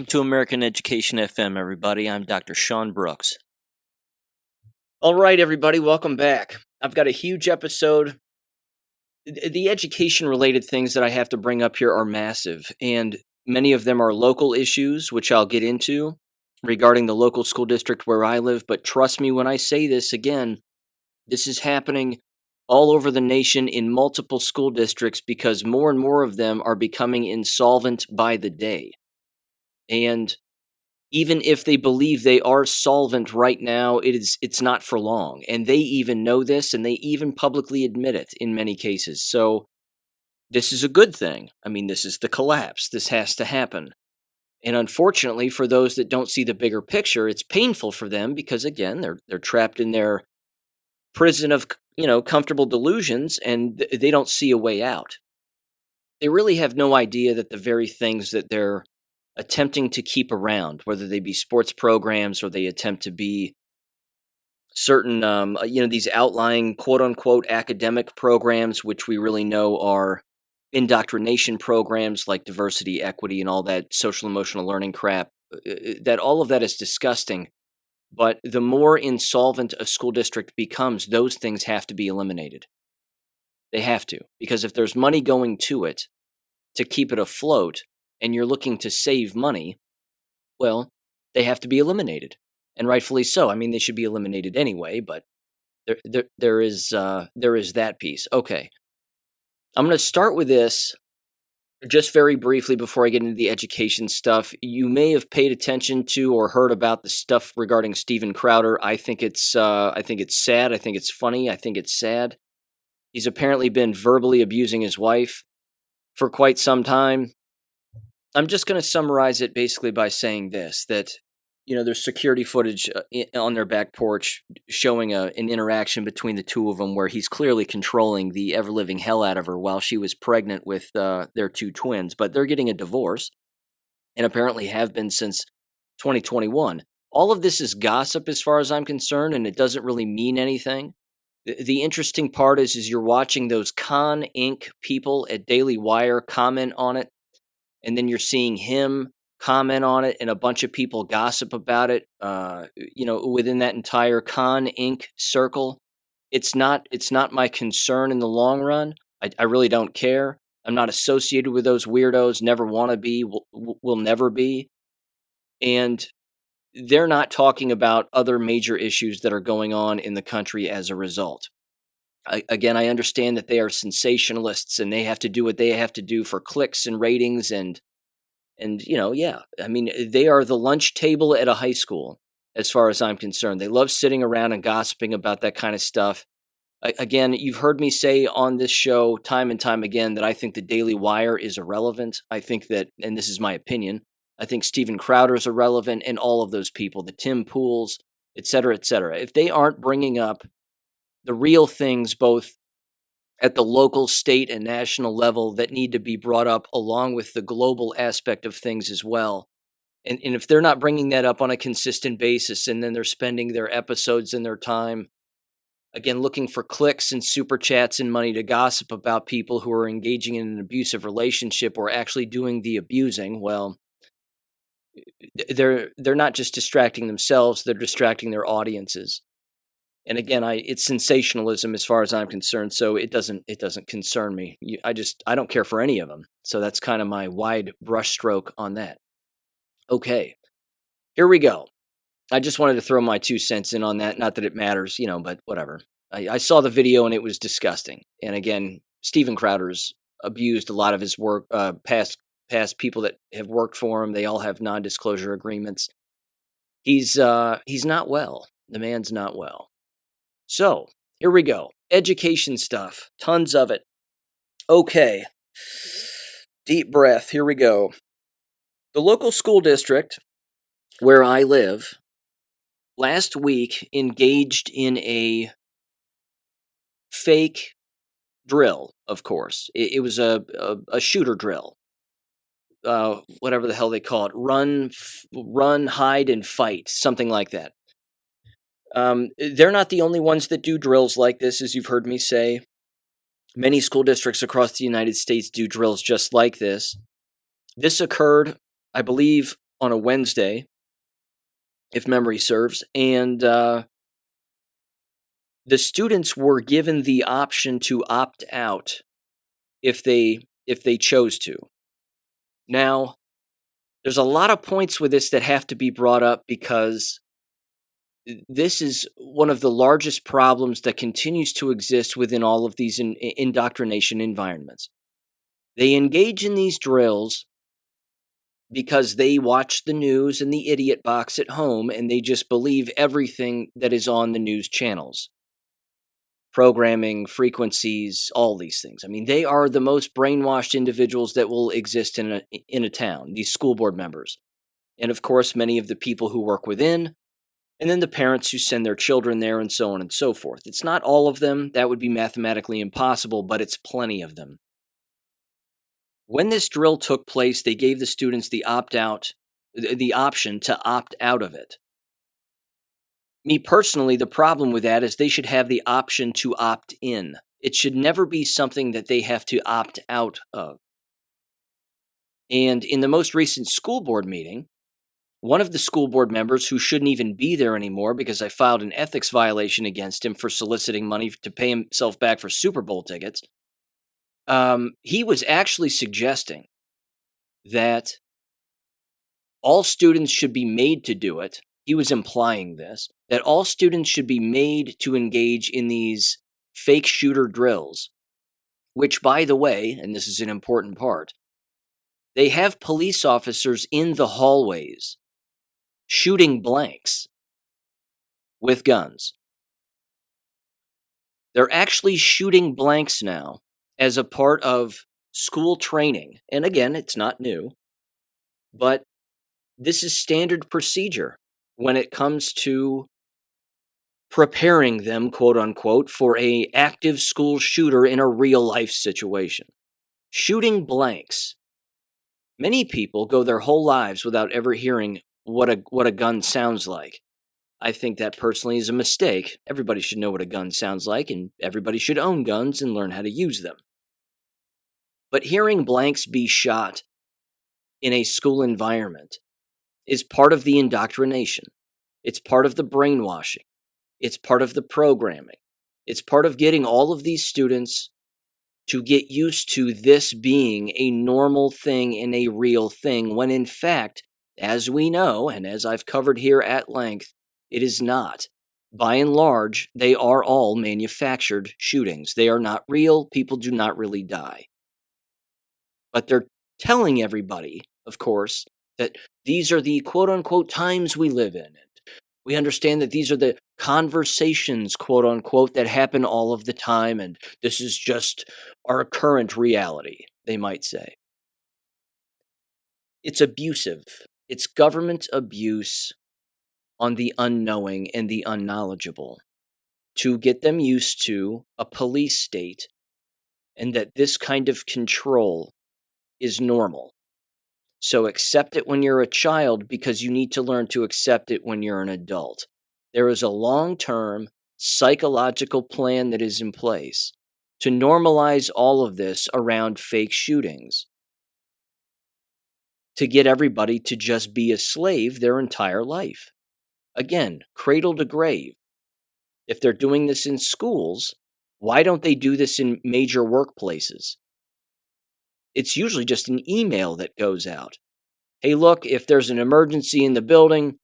Welcome to American Education FM, everybody. I'm Dr. Sean Brooks. All right, everybody, welcome back. I've got a huge episode. The education-related things that I have to bring up here are massive, and many of them are local issues, which I'll get into regarding the local school district where I live. But trust me when I say this again, this is happening all over the nation in multiple school districts because more and more of them are becoming insolvent by the day. And even if they believe they are solvent right now, it's not for long. And they even know this, and they even publicly admit it in many cases. So this is a good thing. I mean, this is the collapse. This has to happen. And unfortunately, for those that don't see the bigger picture, it's painful for them because, again, they're trapped in their prison of, comfortable delusions, and they don't see a way out. They really have no idea that the very things that they're attempting to keep around, whether they be sports programs or they attempt to be certain, these outlying quote-unquote academic programs, which we really know are indoctrination programs like diversity, equity, and all that social emotional learning crap, that all of that is disgusting. But the more insolvent a school district becomes, those things have to be eliminated. They have to, because if there's money going to it to keep it afloat, and you're looking to save money, well, they have to be eliminated, and rightfully so. I mean, they should be eliminated anyway, but there is that piece. Okay, I'm going to start with this just very briefly before I get into the education stuff. You may have paid attention to or heard about the stuff regarding Steven Crowder. I think it's sad. I think it's funny. I think it's sad. He's apparently been verbally abusing his wife for quite some time. I'm just going to summarize it basically by saying this, that, there's security footage on their back porch showing an interaction between the two of them where he's clearly controlling the ever-living hell out of her while she was pregnant with their two twins. But they're getting a divorce and apparently have been since 2021. All of this is gossip as far as I'm concerned, and it doesn't really mean anything. The interesting part is you're watching those Con Inc. people at Daily Wire comment on it. And then you're seeing him comment on it and a bunch of people gossip about it, within that entire Con Inc. circle. It's not my concern in the long run. I really don't care. I'm not associated with those weirdos, never want to be, will never be. And they're not talking about other major issues that are going on in the country as a result. I understand that they are sensationalists and they have to do what they have to do for clicks and ratings and I mean, they are the lunch table at a high school as far as I'm concerned. They love sitting around and gossiping about that kind of stuff. Again, you've heard me say on this show time and time again that I think the Daily Wire is irrelevant. I think that, and this is my opinion, I think Steven Crowder is irrelevant and all of those people, the Tim Pools, et cetera, if they aren't bringing up the real things both at the local, state, and national level that need to be brought up along with the global aspect of things as well. And if they're not bringing that up on a consistent basis and then they're spending their episodes and their time, again, looking for clicks and super chats and money to gossip about people who are engaging in an abusive relationship or actually doing the abusing, well, they're not just distracting themselves, they're distracting their audiences. And again, it's sensationalism as far as I'm concerned, so it doesn't concern me. I don't care for any of them. So that's kind of my wide brushstroke on that. Okay, here we go. I just wanted to throw my 2 cents in on that. Not that it matters, but whatever. I saw the video and it was disgusting. And again, Steven Crowder's abused a lot of his work, past people that have worked for him. They all have non-disclosure agreements. He's not well. The man's not well. So, here we go. Education stuff. Tons of it. Okay. Deep breath. Here we go. The local school district where I live last week engaged in a fake drill, of course. It was a shooter drill. Whatever the hell they call it. Run, hide, and fight. Something like that. They're not the only ones that do drills like this, as you've heard me say. Many school districts across the United States do drills just like this. This occurred, I believe, on a Wednesday, if memory serves, and the students were given the option to opt out if they chose to. Now, there's a lot of points with this that have to be brought up because this is one of the largest problems that continues to exist within all of these indoctrination environments. They engage in these drills because they watch the news and the idiot box at home and they just believe everything that is on the news channels. Programming, frequencies, all these things. I mean, they are the most brainwashed individuals that will exist in a town, these school board members. And of course, many of the people who work within, and then the parents who send their children there, and so on and so forth. It's not all of them, that would be mathematically impossible, but it's plenty of them. When this drill took place, they gave the students the option to opt out of it. Me personally, the problem with that is they should have the option to opt in. It should never be something that they have to opt out of. And in the most recent school board meeting, one of the school board members, who shouldn't even be there anymore because I filed an ethics violation against him for soliciting money to pay himself back for Super Bowl tickets, he was actually suggesting that all students should be made to do it. He was implying this, that all students should be made to engage in these fake shooter drills, which, by the way, and this is an important part, they have police officers in the hallways shooting blanks with guns. They're actually shooting blanks now as a part of school training. And again, it's not new, but this is standard procedure when it comes to preparing them, quote unquote, for a active school shooter in a real life situation. Shooting blanks. Many people go their whole lives without ever hearing what a gun sounds like. I think that personally is a mistake. Everybody should know what a gun sounds like, and everybody should own guns and learn how to use them. But hearing blanks be shot in a school environment is part of the indoctrination. It's part of the brainwashing. It's part of the programming. It's part of getting all of these students to get used to this being a normal thing and a real thing, when in fact, as we know, and as I've covered here at length, it is not. By and large, they are all manufactured shootings. They are not real. People do not really die. But they're telling everybody, of course, that these are the quote-unquote times we live in. And we understand that these are the conversations, quote-unquote, that happen all of the time, and this is just our current reality, they might say. It's abusive. It's government abuse on the unknowing and the unknowledgeable to get them used to a police state and that this kind of control is normal. So accept it when you're a child because you need to learn to accept it when you're an adult. There is a long-term psychological plan that is in place to normalize all of this around fake shootings, to get everybody to just be a slave their entire life. Again, cradle to grave. If they're doing this in schools, why don't they do this in major workplaces? It's usually just an email that goes out. Hey, look, if there's an emergency in the building,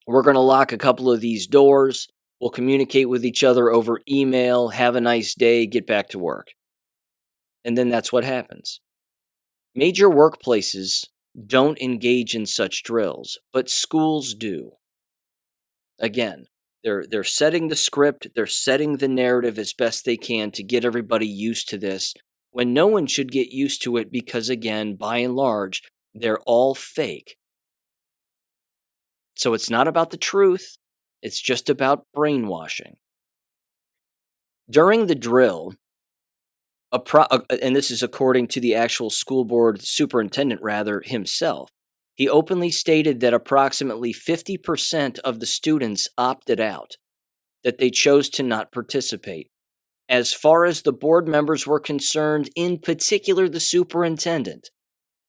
we're going to lock a couple of these doors. We'll communicate with each other over email. Have a nice day. Get back to work. And then that's what happens. Major workplaces don't engage in such drills, but schools do. Again, they're setting the script, they're setting the narrative as best they can to get everybody used to this, when no one should get used to it because, again, by and large, they're all fake. So it's not about the truth, it's just about brainwashing. During the drill, and this is according to the actual school board superintendent, himself, he openly stated that approximately 50% of the students opted out, that they chose to not participate. As far as the board members were concerned, in particular the superintendent,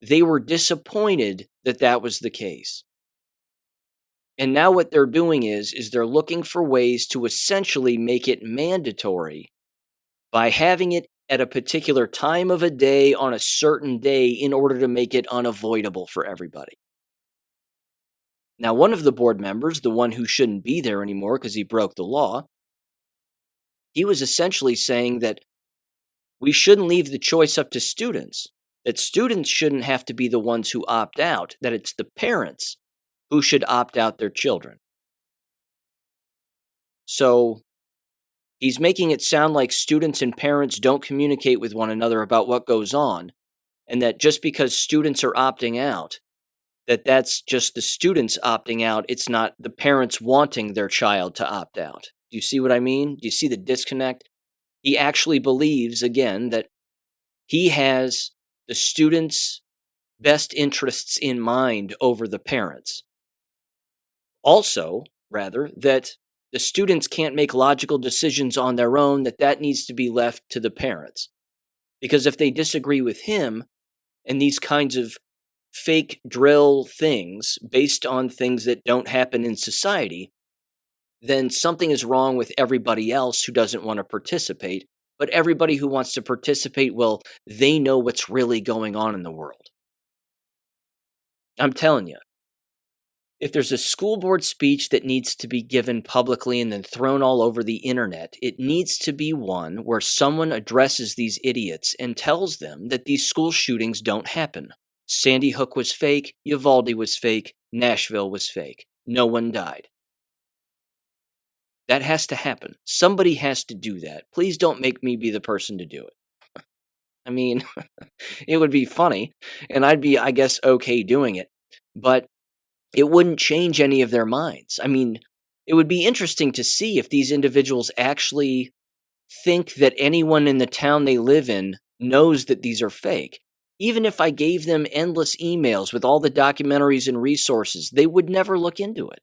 they were disappointed that that was the case. And now what they're doing is they're looking for ways to essentially make it mandatory by having it at a particular time of a day on a certain day in order to make it unavoidable for everybody. Now, one of the board members, the one who shouldn't be there anymore because he broke the law, he was essentially saying that we shouldn't leave the choice up to students, that students shouldn't have to be the ones who opt out, that it's the parents who should opt out their children. So he's making it sound like students and parents don't communicate with one another about what goes on, and that just because students are opting out, that's just the students opting out. It's not the parents wanting their child to opt out. Do you see what I mean? Do you see the disconnect? He actually believes, again, that he has the students' best interests in mind over the parents. Also, rather, that the students can't make logical decisions on their own, that needs to be left to the parents. Because if they disagree with him and these kinds of fake drill things based on things that don't happen in society, then something is wrong with everybody else who doesn't want to participate. But everybody who wants to participate, well, they know what's really going on in the world. I'm telling you, if there's a school board speech that needs to be given publicly and then thrown all over the internet, it needs to be one where someone addresses these idiots and tells them that these school shootings don't happen. Sandy Hook was fake, Uvalde was fake, Nashville was fake. No one died. That has to happen. Somebody has to do that. Please don't make me be the person to do it. I mean, it would be funny, and I'd be, I guess, okay doing it, but it wouldn't change any of their minds. I mean, it would be interesting to see if these individuals actually think that anyone in the town they live in knows that these are fake. Even if I gave them endless emails with all the documentaries and resources, they would never look into it.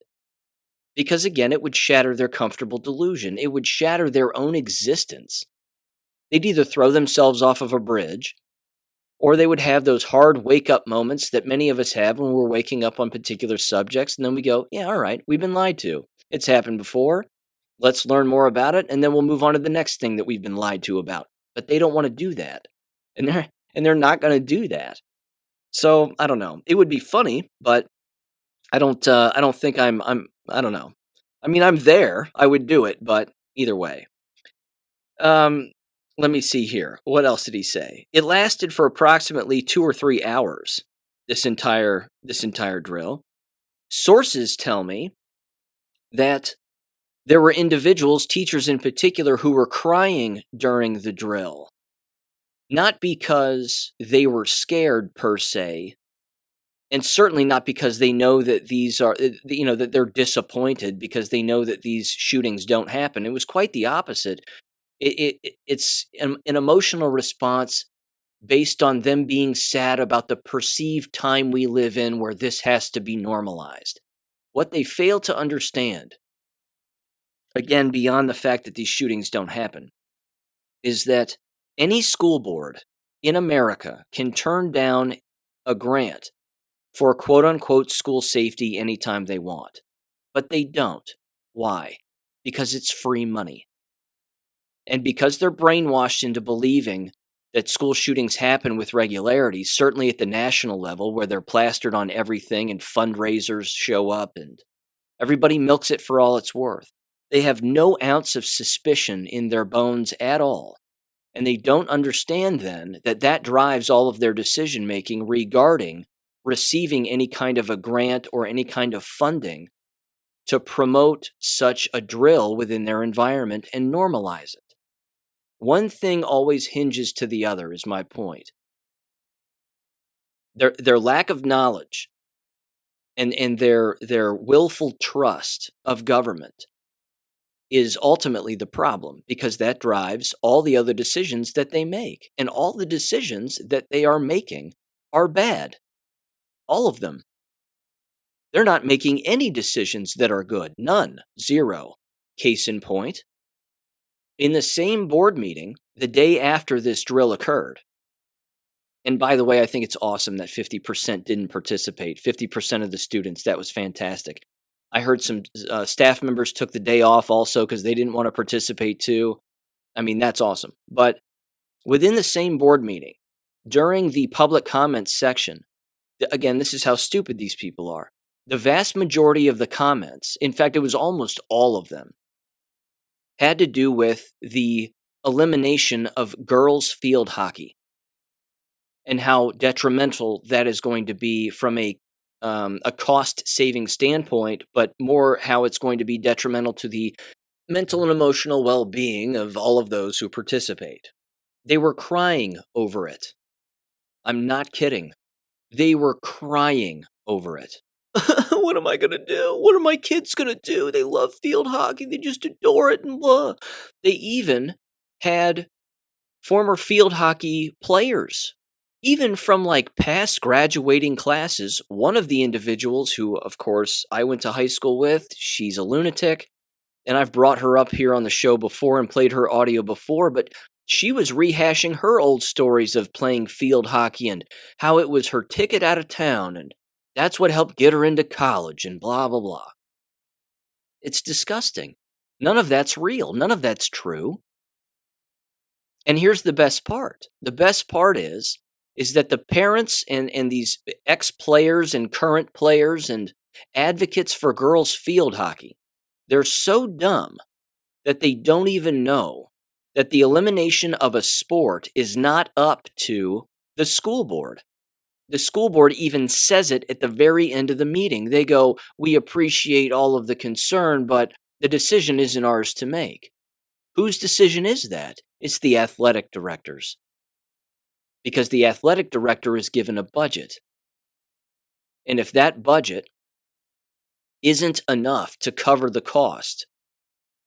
Because again, it would shatter their comfortable delusion. It would shatter their own existence. They'd either throw themselves off of a bridge, or they would have those hard wake-up moments that many of us have when we're waking up on particular subjects, and then we go, yeah, all right, we've been lied to. It's happened before. Let's learn more about it, and then we'll move on to the next thing that we've been lied to about. But they don't want to do that. And they're not going to do that. So, I don't know. It would be funny, but I don't think I don't know. I mean, I'm there. I would do it, but either way. Let me see here. What else did he say? It lasted for approximately 2 or 3 hours. This entire drill. Sources tell me that there were individuals, teachers in particular, who were crying during the drill. Not because they were scared per se, and certainly not because they know that these are, that they're disappointed because they know that these shootings don't happen. It was quite the opposite. It's an emotional response based on them being sad about the perceived time we live in where this has to be normalized. What they fail to understand, again, beyond the fact that these shootings don't happen, is that any school board in America can turn down a grant for quote-unquote school safety anytime they want. But they don't. Why? Because it's free money. And because they're brainwashed into believing that school shootings happen with regularity, certainly at the national level where they're plastered on everything and fundraisers show up and everybody milks it for all it's worth. They have no ounce of suspicion in their bones at all. And they don't understand then that drives all of their decision making regarding receiving any kind of a grant or any kind of funding to promote such a drill within their environment and normalize it. One thing always hinges to the other is my point. Their lack of knowledge and their willful trust of government is ultimately the problem, because that drives all the other decisions that they make. And all the decisions that they are making are bad. All of them. They're not making any decisions that are good. None. Zero. Case in point. In the same board meeting, the day after this drill occurred, and by the way, I think it's awesome that 50% didn't participate. 50% of the students, that was fantastic. I heard some staff members took the day off also because they didn't want to participate too. I mean, that's awesome. But within the same board meeting, during the public comments section, again, this is how stupid these people are. The vast majority of the comments, in fact, it was almost all of them, had to do with the elimination of girls' field hockey and how detrimental that is going to be from a cost saving standpoint, but more how it's going to be detrimental to the mental and emotional well being of all of those who participate. They were crying over it. I'm not kidding. They were crying over it. What am I going to do? What are my kids going to do? They love field hockey. They just adore it and blah. They even had former field hockey players, even from like past graduating classes. One of the individuals who, of course, I went to high school with, she's a lunatic, and I've brought her up here on the show before and played her audio before, but she was rehashing her old stories of playing field hockey and how it was her ticket out of town, and that's what helped get her into college, and blah, blah, blah. It's disgusting. None of that's real. None of that's true. And here's the best part. The best part is that the parents and these ex-players and current players and advocates for girls' field hockey, they're so dumb that they don't even know that the elimination of a sport is not up to the school board. The school board even says it at the very end of the meeting. They go, "We appreciate all of the concern, but the decision isn't ours to make." Whose decision is that? It's the athletic directors. Because the athletic director is given a budget. And if that budget isn't enough to cover the cost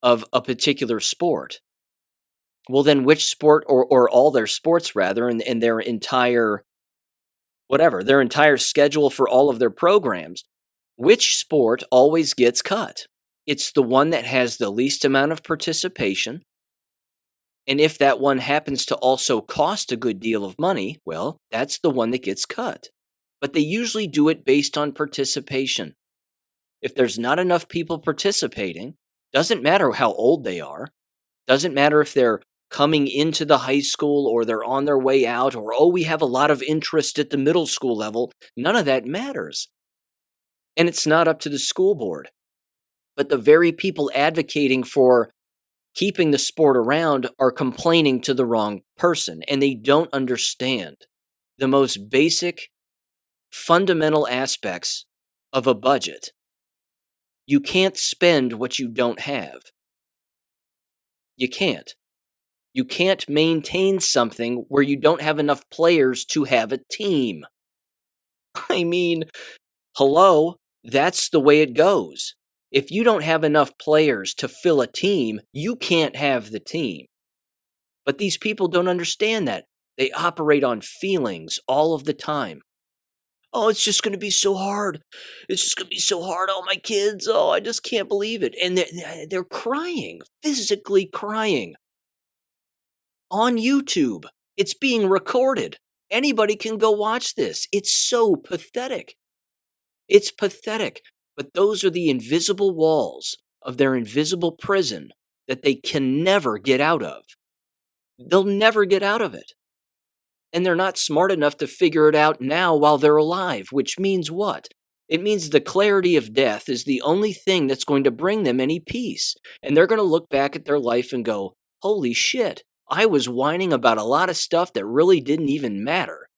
of a particular sport, well, then which sport, or all their sports rather, and their entire, whatever, their entire schedule for all of their programs, which sport always gets cut? It's the one that has the least amount of participation. And if that one happens to also cost a good deal of money, well, that's the one that gets cut. But they usually do it based on participation. If there's not enough people participating, doesn't matter how old they are, doesn't matter if they're coming into the high school or they're on their way out, or, oh, we have a lot of interest at the middle school level, none of that matters. And it's not up to the school board. But the very people advocating for keeping the sport around are complaining to the wrong person, and they don't understand the most basic, fundamental aspects of a budget. You can't spend what you don't have. You can't. You can't maintain something where you don't have enough players to have a team. I mean, hello, that's the way it goes. If you don't have enough players to fill a team, you can't have the team. But these people don't understand that. They operate on feelings all of the time. Oh, it's just going to be so hard. It's just going to be so hard. Oh, my kids. Oh, I just can't believe it. And they're crying, physically crying. On YouTube. It's being recorded. Anybody can go watch this. It's so pathetic. It's pathetic. But those are the invisible walls of their invisible prison that they can never get out of. They'll never get out of it. And they're not smart enough to figure it out now while they're alive, which means what? It means the clarity of death is the only thing that's going to bring them any peace. And they're going to look back at their life and go, holy shit, I was whining about a lot of stuff that really didn't even matter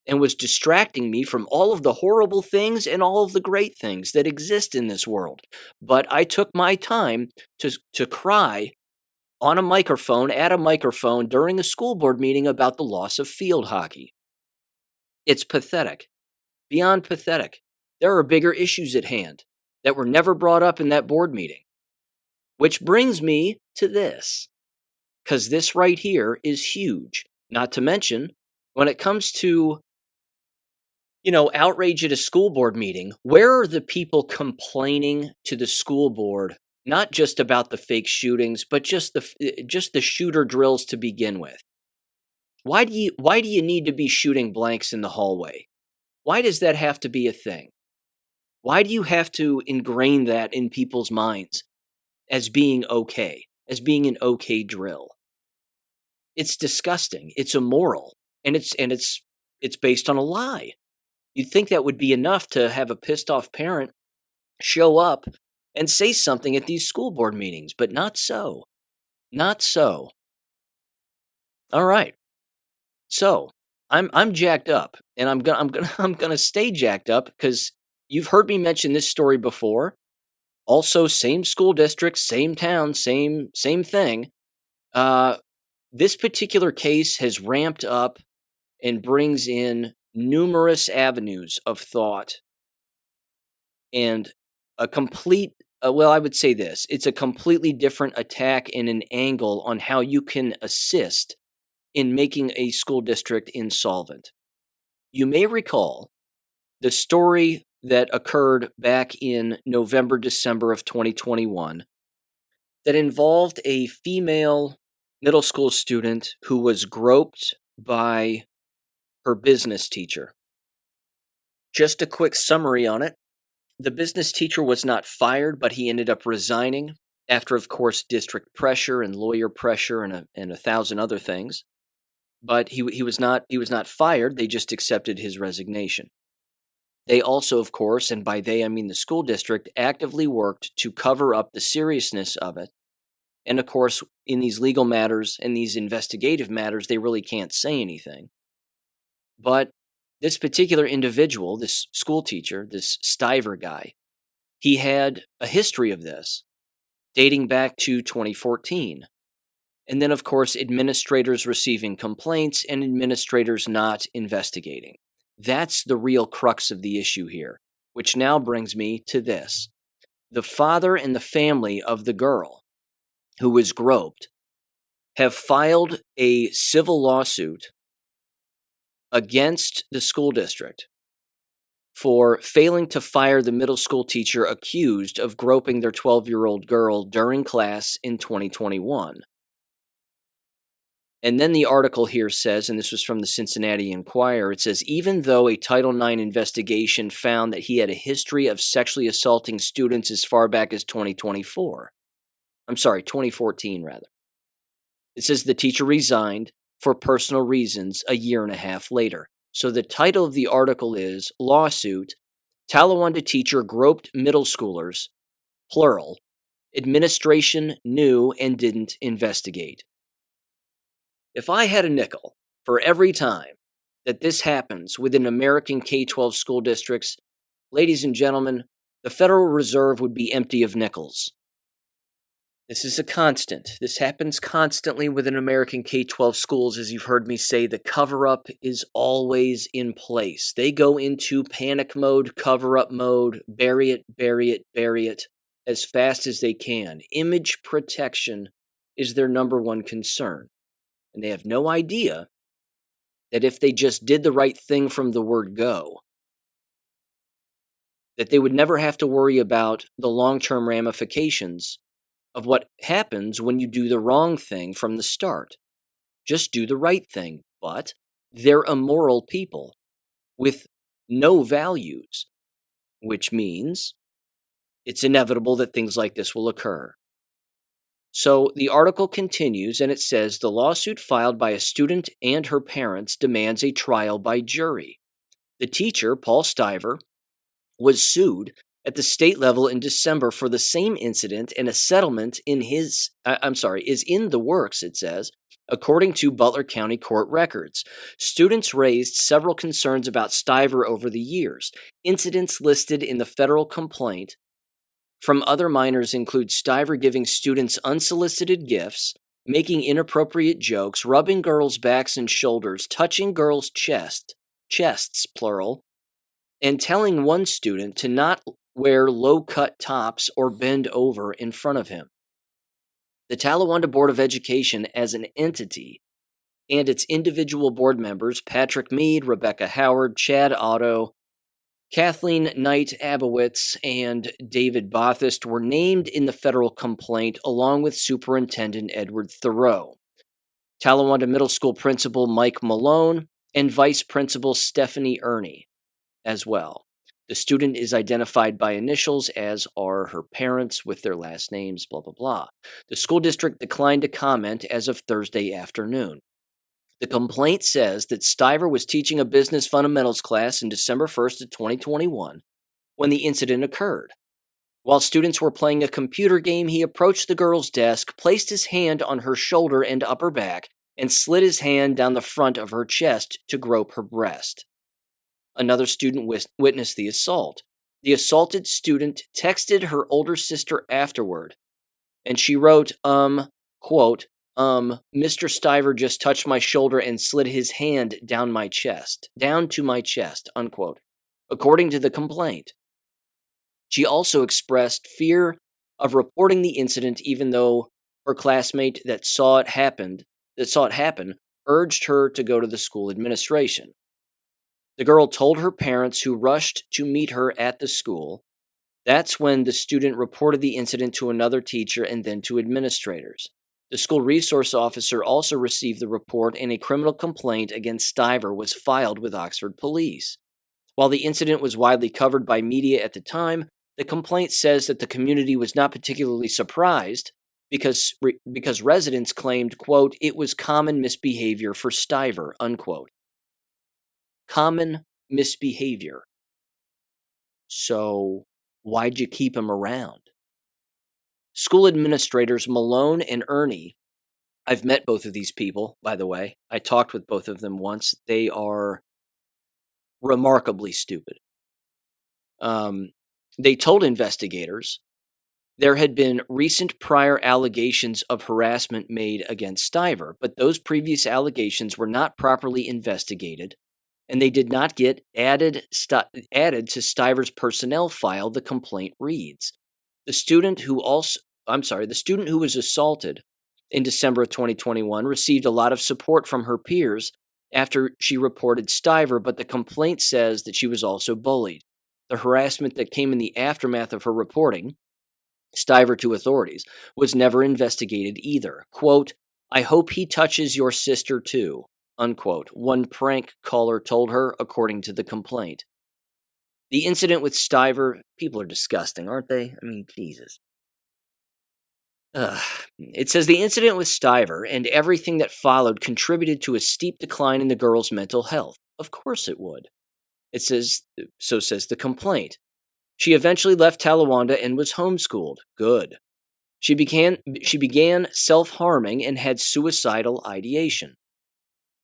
and was distracting me from all of the horrible things and all of the great things that exist in this world. But I took my time to cry on a microphone, at a microphone, during a school board meeting about the loss of field hockey. It's pathetic. Beyond pathetic. There are bigger issues at hand that were never brought up in that board meeting. Which brings me to this. Because this right here is huge. Not to mention, when it comes to, outrage at a school board meeting, where are the people complaining to the school board, not just about the fake shootings, but just the shooter drills to begin with? Why do you need to be shooting blanks in the hallway? Why does that have to be a thing? Why do you have to ingrain that in people's minds as being okay, as being an okay drill? It's disgusting. It's immoral, and it's based on a lie. You'd think that would be enough to have a pissed off parent show up and say something at these school board meetings, but not so. Not so. All right. So, I'm jacked up, and I'm gonna stay jacked up because you've heard me mention this story before. Also, same school district, same town, same thing. Uh, this particular case has ramped up and brings in numerous avenues of thought and a complete. Well, I would say this: it's a completely different attack and an angle on how you can assist in making a school district insolvent. You may recall the story that occurred back in November, December of 2021 that involved a female middle school student who was groped by her business teacher. Just a quick summary on it. The business teacher was not fired, but he ended up resigning after, of course, district pressure and lawyer pressure and a thousand other things. But he was not fired. They just accepted his resignation. They also, of course, and by they I mean the school district, actively worked to cover up the seriousness of it. And of course, in these legal matters and these investigative matters, they really can't say anything. But this particular individual, this school teacher, this Stiver guy, he had a history of this dating back to 2014. And then, of course, administrators receiving complaints and administrators not investigating. That's the real crux of the issue here, which now brings me to this. The father and the family of the girl who was groped have filed a civil lawsuit against the school district for failing to fire the middle school teacher accused of groping their 12-year-old girl during class in 2021. And then the article here says, and this was from the Cincinnati Enquirer, it says, even though a Title IX investigation found that he had a history of sexually assaulting students as far back as 2014 rather. It says the teacher resigned for personal reasons a year and a half later. So the title of the article is Lawsuit, Talawanda Teacher Groped Middle Schoolers, plural, Administration Knew and Didn't Investigate. If I had a nickel for every time that this happens within American K-12 school districts, ladies and gentlemen, the Federal Reserve would be empty of nickels. This is a constant. This happens constantly within American K-12 schools. As you've heard me say, the cover-up is always in place. They go into panic mode, cover-up mode, bury it as fast as they can. Image protection is their number one concern. And they have no idea that if they just did the right thing from the word go, that they would never have to worry about the long-term ramifications of what happens when you do the wrong thing from the start. Just do the right thing. But they're immoral people with no values, which means it's inevitable that things like this will occur. So the article continues and it says the lawsuit filed by a student and her parents demands a trial by jury. The teacher, Paul Stiver, was sued at the state level in December for the same incident, and a settlement is in the works, it says, according to Butler County court records. Students raised several concerns about Stiver over the years. Incidents listed in the federal complaint from other minors include Stiver giving students unsolicited gifts, making inappropriate jokes, rubbing girls' backs and shoulders, touching girls' chests, plural, and telling one student to not wear low-cut tops or bend over in front of him. The Talawanda Board of Education as an entity and its individual board members, Patrick Mead, Rebecca Howard, Chad Otto, Kathleen Knight Abowitz, and David Bothist, were named in the federal complaint along with Superintendent Edward Thoreau, Talawanda Middle School Principal Mike Malone, and Vice Principal Stephanie Ernie as well. The student is identified by initials, as are her parents with their last names, blah, blah, blah. The school district declined to comment as of Thursday afternoon. The complaint says that Stiver was teaching a business fundamentals class in December 1st of 2021 when the incident occurred. While students were playing a computer game, he approached the girl's desk, placed his hand on her shoulder and upper back, and slid his hand down the front of her chest to grope her breast. Another student witnessed the assault. The assaulted student texted her older sister afterward, and she wrote, quote, Mr. Stiver just touched my shoulder and slid his hand down to my chest, unquote, according to the complaint. She also expressed fear of reporting the incident, even though her classmate that saw it happen, urged her to go to the school administration. The girl told her parents, who rushed to meet her at the school. That's when the student reported the incident to another teacher and then to administrators. The school resource officer also received the report, and a criminal complaint against Stiver was filed with Oxford Police. While the incident was widely covered by media at the time, the complaint says that the community was not particularly surprised because residents claimed, quote, it was common misbehavior for Stiver, unquote. Common misbehavior. So why'd you keep him around? School administrators Malone and Ernie, I've met both of these people, by the way. I talked with both of them once. They are remarkably stupid. They told investigators there had been recent prior allegations of harassment made against Stiver, but those previous allegations were not properly investigated, and they did not get added to Stiver's personnel file, the complaint reads. The student who was assaulted in December of 2021 received a lot of support from her peers after she reported Stiver, but the complaint says that she was also bullied. The harassment that came in the aftermath of her reporting Stiver to authorities was never investigated either. Quote, I hope he touches your sister too, unquote, one prank caller told her, according to the complaint. The incident with Stiver, people are disgusting, aren't they? I mean, Jesus. It says the incident with Stiver and everything that followed contributed to a steep decline in the girl's mental health. Of course it would. So says the complaint. She eventually left Talawanda and was homeschooled. Good. She began self-harming and had suicidal ideation.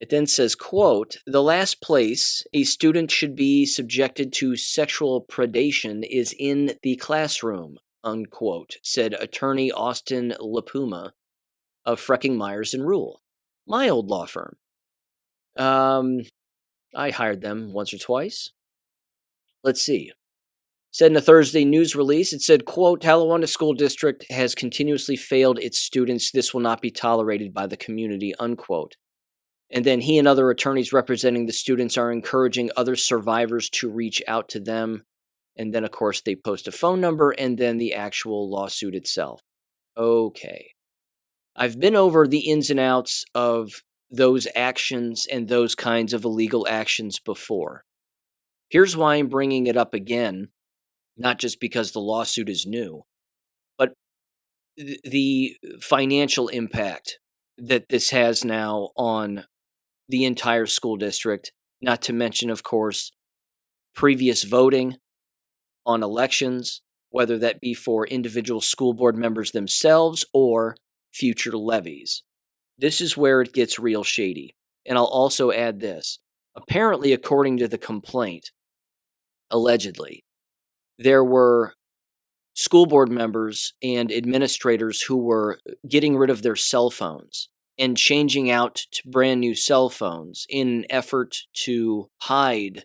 It then says, quote, the last place a student should be subjected to sexual predation is in the classroom, unquote, said attorney Austin LaPuma of Frecking Myers and Rule, my old law firm. I hired them once or twice. Let's see. Said in a Thursday news release, it said, quote, Talawanda School District has continuously failed its students. This will not be tolerated by the community, unquote. And then he and other attorneys representing the students are encouraging other survivors to reach out to them. And then, of course, they post a phone number and then the actual lawsuit itself. Okay. I've been over the ins and outs of those actions and those kinds of illegal actions before. Here's why I'm bringing it up again, not just because the lawsuit is new, but the financial impact that this has now on the entire school district, not to mention, of course, previous voting on elections, whether that be for individual school board members themselves or future levies. This is where it gets real shady. And I'll also add this. Apparently, according to the complaint, allegedly, there were school board members and administrators who were getting rid of their cell phones and changing out to brand new cell phones in an effort to hide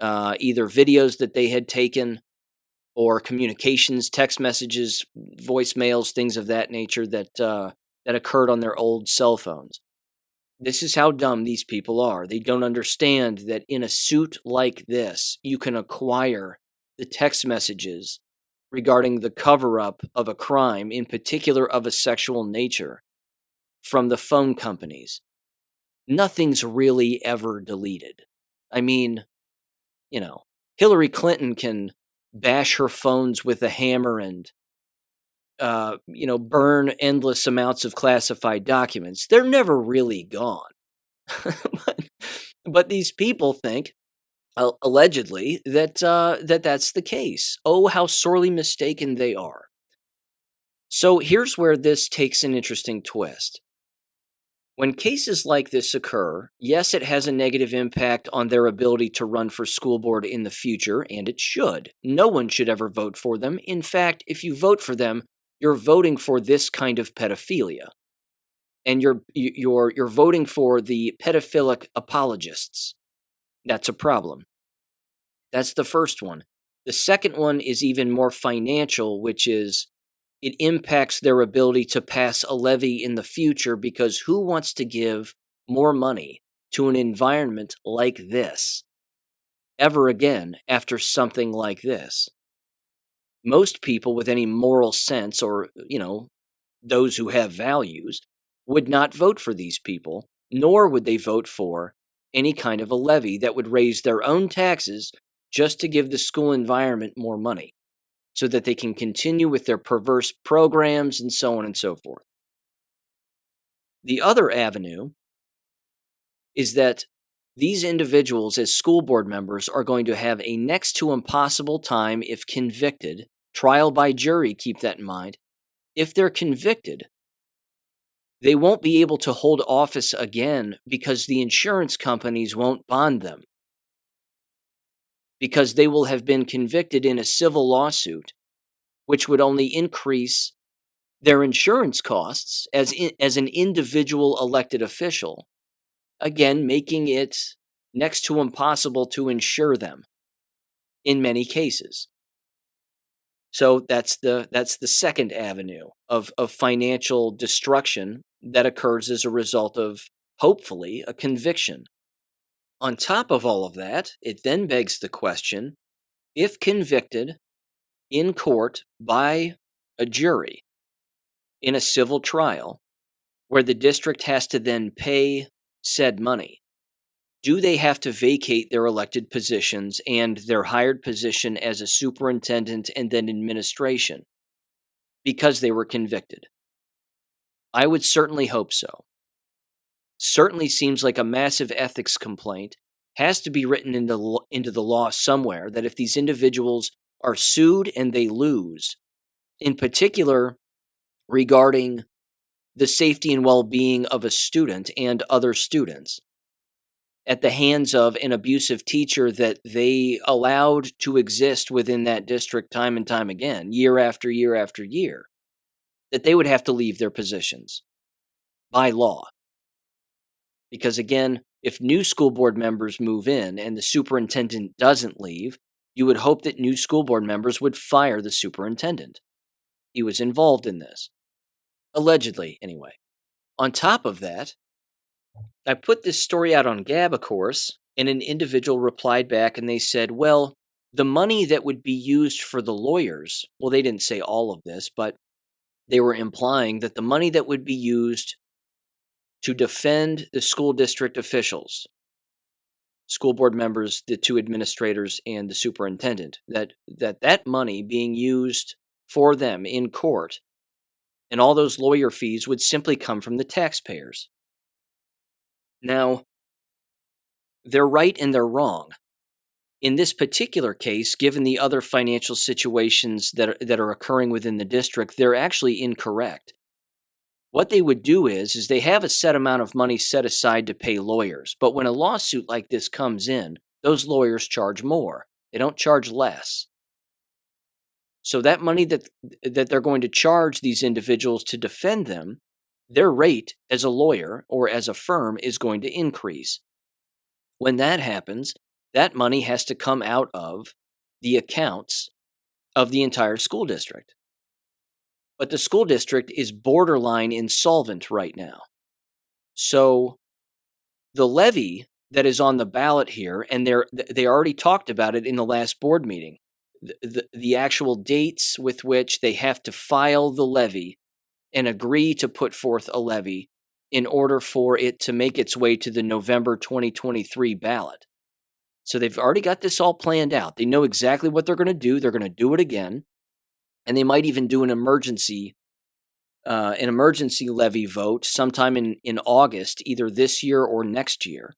either videos that they had taken or communications, text messages, voicemails, things of that nature that occurred on their old cell phones. This is how dumb these people are. They don't understand that in a suit like this, you can acquire the text messages regarding the cover-up of a crime, in particular of a sexual nature, from the phone companies. Nothing's really ever deleted. I mean, Hillary Clinton can bash her phones with a hammer and burn endless amounts of classified documents. They're never really gone. but, but these people think, allegedly, that that's the case. Oh, how sorely mistaken they are. So here's where this takes an interesting twist. When cases like this occur, yes, it has a negative impact on their ability to run for school board in the future, and it should. No one should ever vote for them. In fact, if you vote for them, you're voting for this kind of pedophilia. And you're voting for the pedophilic apologists. That's a problem. That's the first one. The second one is even more financial, which is it impacts their ability to pass a levy in the future, because who wants to give more money to an environment like this ever again after something like this? Most people with any moral sense, or, those who have values, would not vote for these people, nor would they vote for any kind of a levy that would raise their own taxes just to give the school environment more money, so that they can continue with their perverse programs and so on and so forth. The other avenue is that these individuals, as school board members, are going to have a next to impossible time if convicted. Trial by jury, keep that in mind. If they're convicted, they won't be able to hold office again because the insurance companies won't bond them, because they will have been convicted in a civil lawsuit, which would only increase their insurance costs as an individual elected official, again making it next to impossible to insure them in many cases. So that's the second avenue of financial destruction that occurs as a result of, hopefully, a conviction. On top of all of that, it then begs the question, if convicted in court by a jury in a civil trial, where the district has to then pay said money, do they have to vacate their elected positions and their hired position as a superintendent and then administration because they were convicted? I would certainly hope so. Certainly seems like a massive ethics complaint has to be written into the law somewhere, that if these individuals are sued and they lose, in particular regarding the safety and well-being of a student and other students, at the hands of an abusive teacher that they allowed to exist within that district time and time again, year after year after year, that they would have to leave their positions by law. Because again, if new school board members move in and the superintendent doesn't leave, you would hope that new school board members would fire the superintendent. He was involved in this. Allegedly, anyway. On top of that, I put this story out on Gab, of course, and an individual replied back and they said, well, the money that would be used for the lawyers, well, they didn't say all of this, but they were implying that the money that would be used to defend the school district officials, school board members, the two administrators, and the superintendent, that money being used for them in court and all those lawyer fees would simply come from the taxpayers. Now, they're right and they're wrong. In this particular case, given the other financial situations that are occurring within the district, they're actually incorrect. What they would do is they have a set amount of money set aside to pay lawyers, but when a lawsuit like this comes in, those lawyers charge more. They don't charge less. So that money that they're going to charge these individuals to defend them, their rate as a lawyer or as a firm is going to increase. When that happens, that money has to come out of the accounts of the entire school district. But the school district is borderline insolvent right now. So the levy that is on the ballot here, and they already talked about it in the last board meeting, the actual dates with which they have to file the levy and agree to put forth a levy in order for it to make its way to the November 2023 ballot. So they've already got this all planned out. They know exactly what they're going to do. They're going to do it again, and they might even do an emergency levy vote sometime in August, either this year or next year.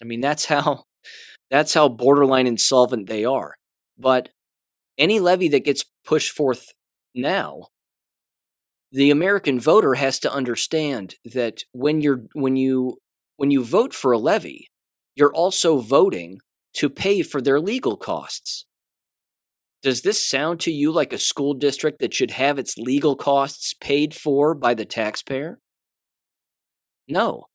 I mean, that's how borderline insolvent they are. But any levy that gets pushed forth now, the American voter has to understand that when you vote for a levy, you're also voting to pay for their legal costs. Does this sound to you like a school district that should have its legal costs paid for by the taxpayer? No.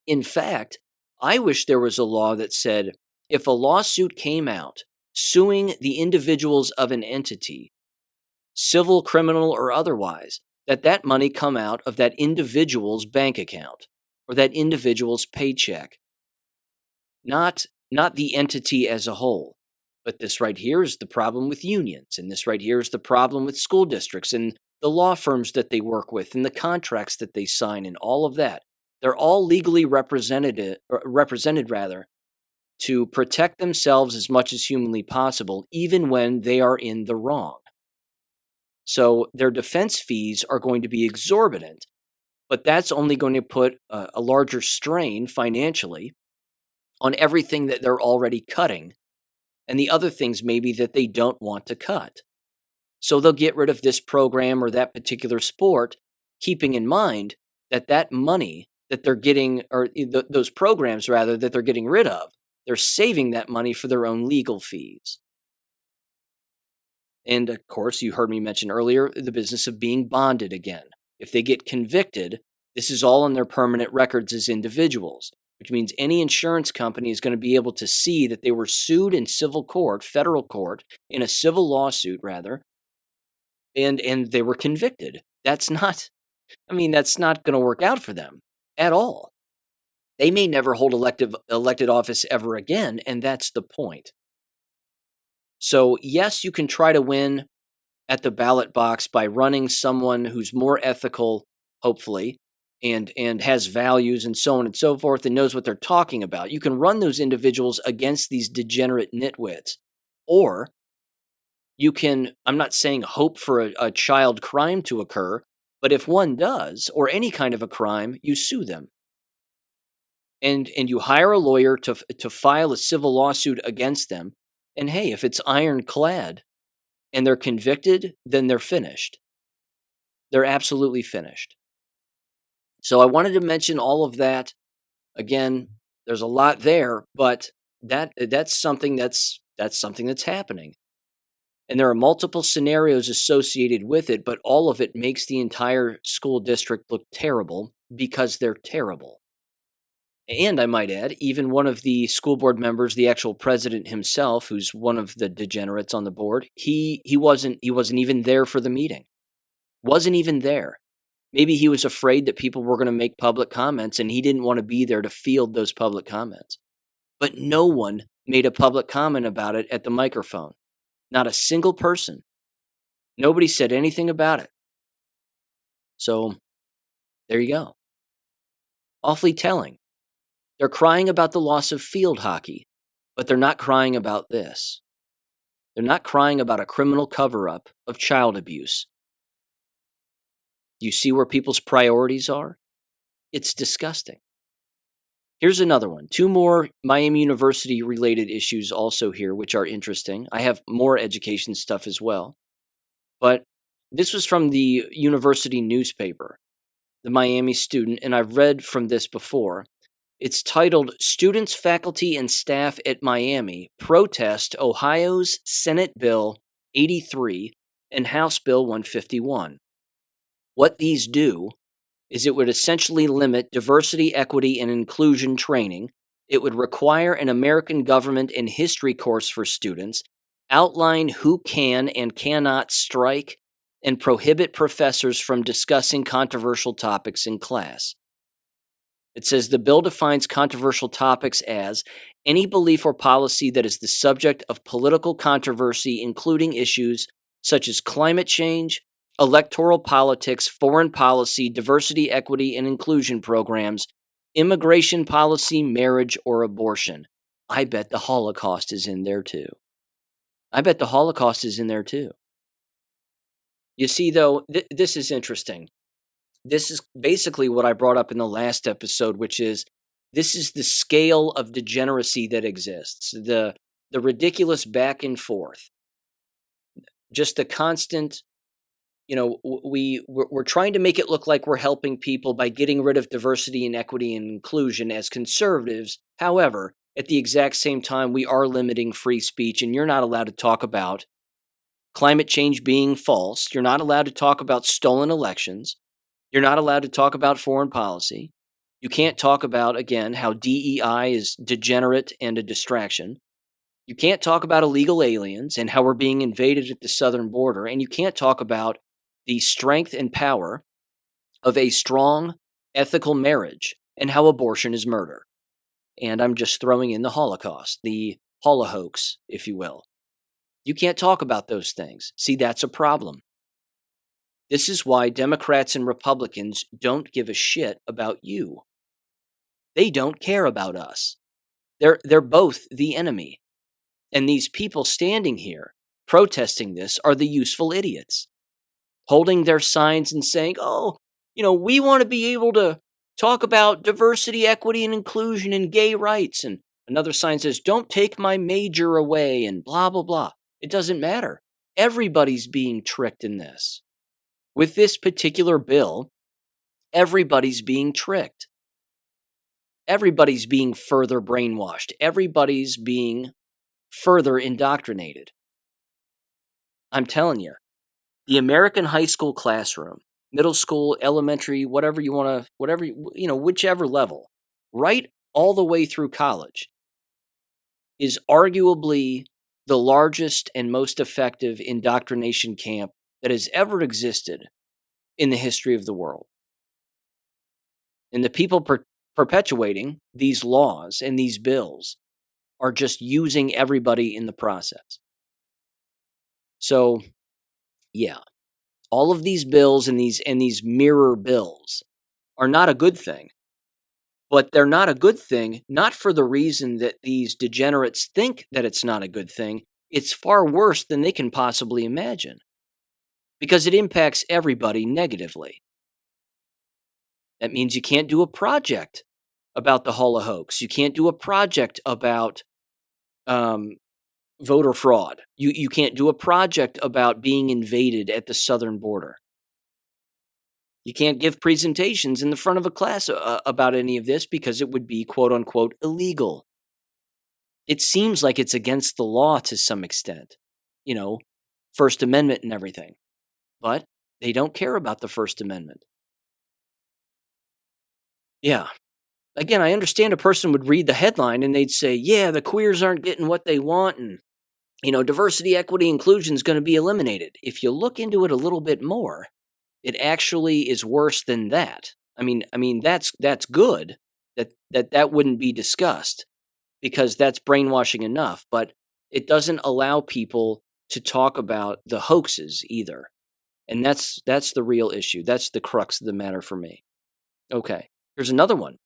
In fact, I wish there was a law that said if a lawsuit came out suing the individuals of an entity, civil, criminal, or otherwise, that money come out of that individual's bank account or that individual's paycheck, not the entity as a whole. But this right here is the problem with unions, and this right here is the problem with school districts and the law firms that they work with and the contracts that they sign and all of that. They're all legally represented rather to protect themselves as much as humanly possible, even when they are in the wrong. So their defense fees are going to be exorbitant, but that's only going to put a larger strain financially on everything that they're already cutting and the other things maybe that they don't want to cut. So they'll get rid of this program or that particular sport, keeping in mind that money that they're getting, or those programs rather, that they're getting rid of, they're saving that money for their own legal fees. And of course, you heard me mention earlier the business of being bonded again. If they get convicted, this is all on their permanent records as individuals, which means any insurance company is going to be able to see that they were sued in civil court, federal court, in a civil lawsuit rather, and they were convicted. That's not going to work out for them at all. They may never hold elected office ever again, and that's the point. So, yes, you can try to win at the ballot box by running someone who's more ethical, hopefully, and has values and so on and so forth and knows what they're talking about. You can run those individuals against these degenerate nitwits. Or you can, I'm not saying hope for a child crime to occur, but if one does, or any kind of a crime, you sue them. And you hire a lawyer to file a civil lawsuit against them. And hey, if it's ironclad and they're convicted, then they're finished. They're absolutely finished. So I wanted to mention all of that. Again, there's a lot there, but that's something that's happening. And there are multiple scenarios associated with it, but all of it makes the entire school district look terrible because they're terrible. And I might add, even one of the school board members, the actual president himself, who's one of the degenerates on the board, he wasn't even there for the meeting. Wasn't even there. Maybe he was afraid that people were going to make public comments and he didn't want to be there to field those public comments. But no one made a public comment about it at the microphone. Not a single person. Nobody said anything about it. So there you go. Awfully telling. They're crying about the loss of field hockey, but they're not crying about this. They're not crying about a criminal cover-up of child abuse. You see where people's priorities are? It's disgusting. Here's another one. 2 more Miami University related issues also here, which are interesting. I have more education stuff as well. But this was from the university newspaper, the Miami Student, and I've read from this before. It's titled, Students, Faculty, and Staff at Miami Protest Ohio's Senate Bill 83 and House Bill 151. What these do is it would essentially limit diversity, equity, and inclusion training. It would require an American government and history course for students, outline who can and cannot strike, and prohibit professors from discussing controversial topics in class. It says the bill defines controversial topics as any belief or policy that is the subject of political controversy, including issues such as climate change, electoral politics, foreign policy, diversity, equity, and inclusion programs, immigration policy, marriage, or abortion. I bet the Holocaust is in there too. I bet the Holocaust is in there too. You see, though, this is interesting. This is basically what I brought up in the last episode, which is this is the scale of degeneracy that exists. The ridiculous back and forth, just the constant. We're trying to make it look like we're helping people by getting rid of diversity and equity and inclusion as conservatives. However, at the exact same time, we are limiting free speech, and you're not allowed to talk about climate change being false. You're not allowed to talk about stolen elections. You're not allowed to talk about foreign policy. You can't talk about, again, how DEI is degenerate and a distraction. You can't talk about illegal aliens and how we're being invaded at the southern border. And you can't talk about the strength and power of a strong, ethical marriage and how abortion is murder. And I'm just throwing in the Holocaust, the holohoax, if you will. You can't talk about those things. See, that's a problem. This is why Democrats and Republicans don't give a shit about you. They don't care about us. They're both the enemy. And these people standing here protesting this are the useful idiots, holding their signs and saying, oh, we want to be able to talk about diversity, equity, and inclusion and gay rights. And another sign says, don't take my major away and blah, blah, blah. It doesn't matter. Everybody's being tricked in this. With this particular bill, everybody's being tricked. Everybody's being further brainwashed. Everybody's being further indoctrinated. I'm telling you, the American high school classroom, middle school, elementary, whatever you want to, whichever level, right all the way through college, is arguably the largest and most effective indoctrination camp that has ever existed in the history of the world. And the people perpetuating these laws and these bills are just using everybody in the process. So, yeah, all of these bills and these mirror bills are not a good thing. But they're not a good thing, not for the reason that these degenerates think that it's not a good thing. It's far worse than they can possibly imagine, because it impacts everybody negatively. That means you can't do a project about the holocaust. You can't do a project about voter fraud. You can't do a project about being invaded at the southern border. You can't give presentations in the front of a class about any of this because it would be, quote unquote, illegal. It seems like it's against the law to some extent, First Amendment and everything. But they don't care about the First Amendment. Yeah. Again, I understand a person would read the headline and they'd say, yeah, the queers aren't getting what they want and, diversity, equity, inclusion is going to be eliminated. If you look into it a little bit more, it actually is worse than that. I mean that's good that wouldn't be discussed because that's brainwashing enough, but it doesn't allow people to talk about the hoaxes either. And that's the real issue. That's the crux of the matter for me. Okay. Here's another one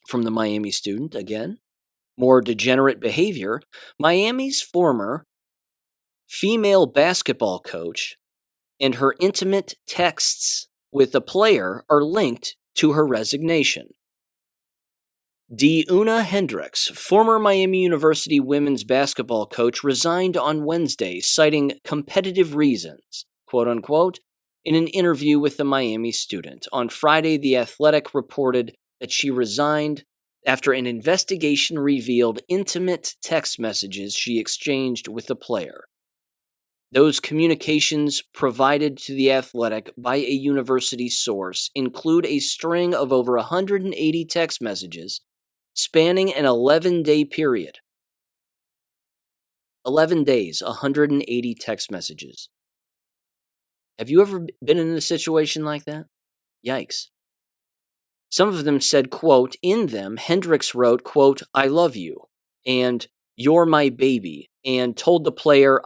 from the Miami student again. More degenerate behavior. Miami's former female basketball coach and her intimate texts with a player are linked to her resignation. Una Hendricks, former Miami University women's basketball coach, resigned on Wednesday, citing competitive reasons, quote unquote, in an interview with the Miami student. On Friday, The Athletic reported that she resigned after an investigation revealed intimate text messages she exchanged with the player. Those communications provided to The Athletic by a university source include a string of over 180 text messages spanning an 11-day period. 11 days, 180 text messages. Have you ever been in a situation like that? Yikes. Some of them said, quote, in them, Hendricks wrote, quote, I love you, and you're my baby, and told the player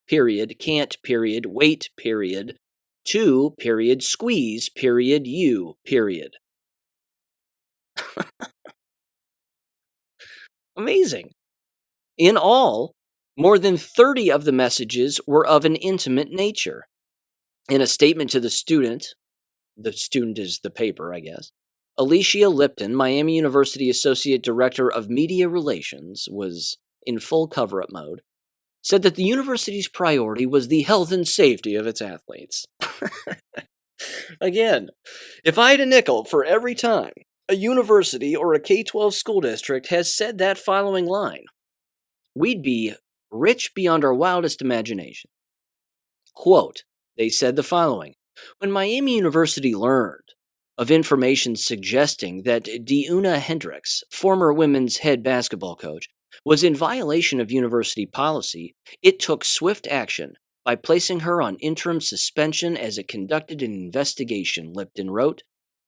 period, can't, period, wait, period, to, period, squeeze, period, you, period. Amazing. In all, more than 30 of the messages were of an intimate nature. In a statement to the student is the paper, I guess, Alicia Lipton, Miami University Associate Director of Media Relations, was in full cover up mode, said that the university's priority was the health and safety of its athletes. Again, if I had a nickel for every time a university or a K 12 school district has said that following line, we'd be rich beyond our wildest imagination. Quote, they said the following: when Miami University learned of information suggesting that Deuna Hendricks, former women's head basketball coach, was in violation of university policy, it took swift action by placing her on interim suspension as it conducted an investigation, Lipton wrote.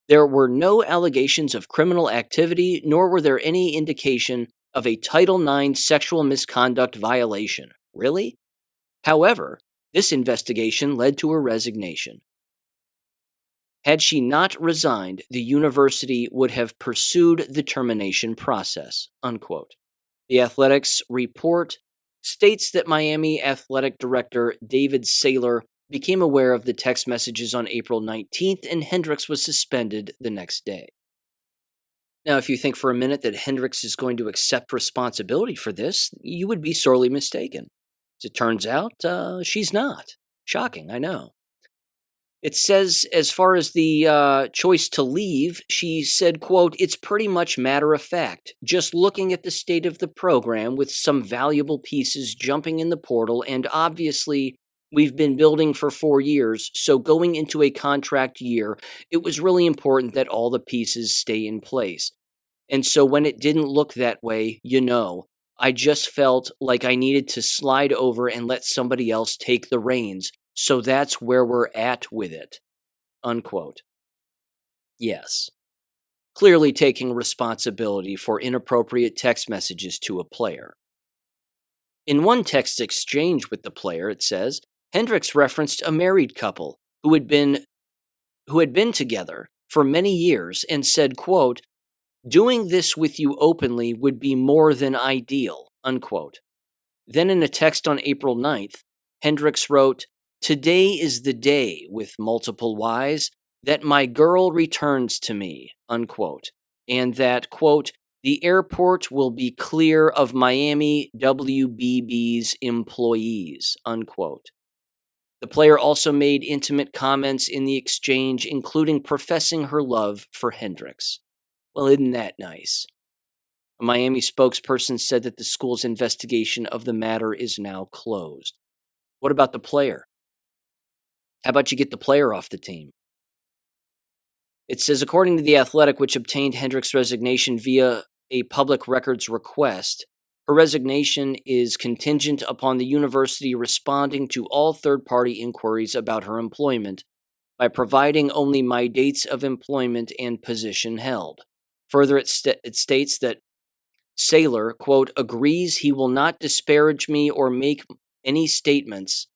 There were no allegations of criminal activity, nor were there any indication of a Title IX sexual misconduct violation. Really? However, this investigation led to her resignation. Had she not resigned, the university would have pursued the termination process, unquote. The Athletics report states that Miami Athletic Director David Saylor became aware of the text messages on April 19th, and Hendricks was suspended the next day. Now, if you think for a minute that Hendricks is going to accept responsibility for this, you would be sorely mistaken. As it turns out, she's not. Shocking, I know. It says, as far as the choice to leave, she said, quote, it's pretty much matter of fact. Just looking at the state of the program with some valuable pieces jumping in the portal, and obviously we've been building for 4 years, so going into a contract year, it was really important that all the pieces stay in place. And so when it didn't look that way, I just felt like I needed to slide over and let somebody else take the reins. So that's where we're at with it, unquote. Yes, clearly taking responsibility for inappropriate text messages to a player. In one text exchange with the player, it says, Hendricks referenced a married couple who had been together for many years and said, quote, doing this with you openly would be more than ideal, unquote. Then in a text on April 9th, Hendricks wrote, today is the day, with multiple Ys, that my girl returns to me, unquote, and that, quote, the airport will be clear of Miami WBB's employees, unquote. The player also made intimate comments in the exchange, including professing her love for Hendricks. Well, isn't that nice? A Miami spokesperson said that the school's investigation of the matter is now closed. What about the player? How about you get the player off the team? It says, according to The Athletic, which obtained Hendricks' resignation via a public records request, her resignation is contingent upon the university responding to all third-party inquiries about her employment by providing only my dates of employment and position held. Further, it states that Saylor, quote, agrees he will not disparage me or make any statements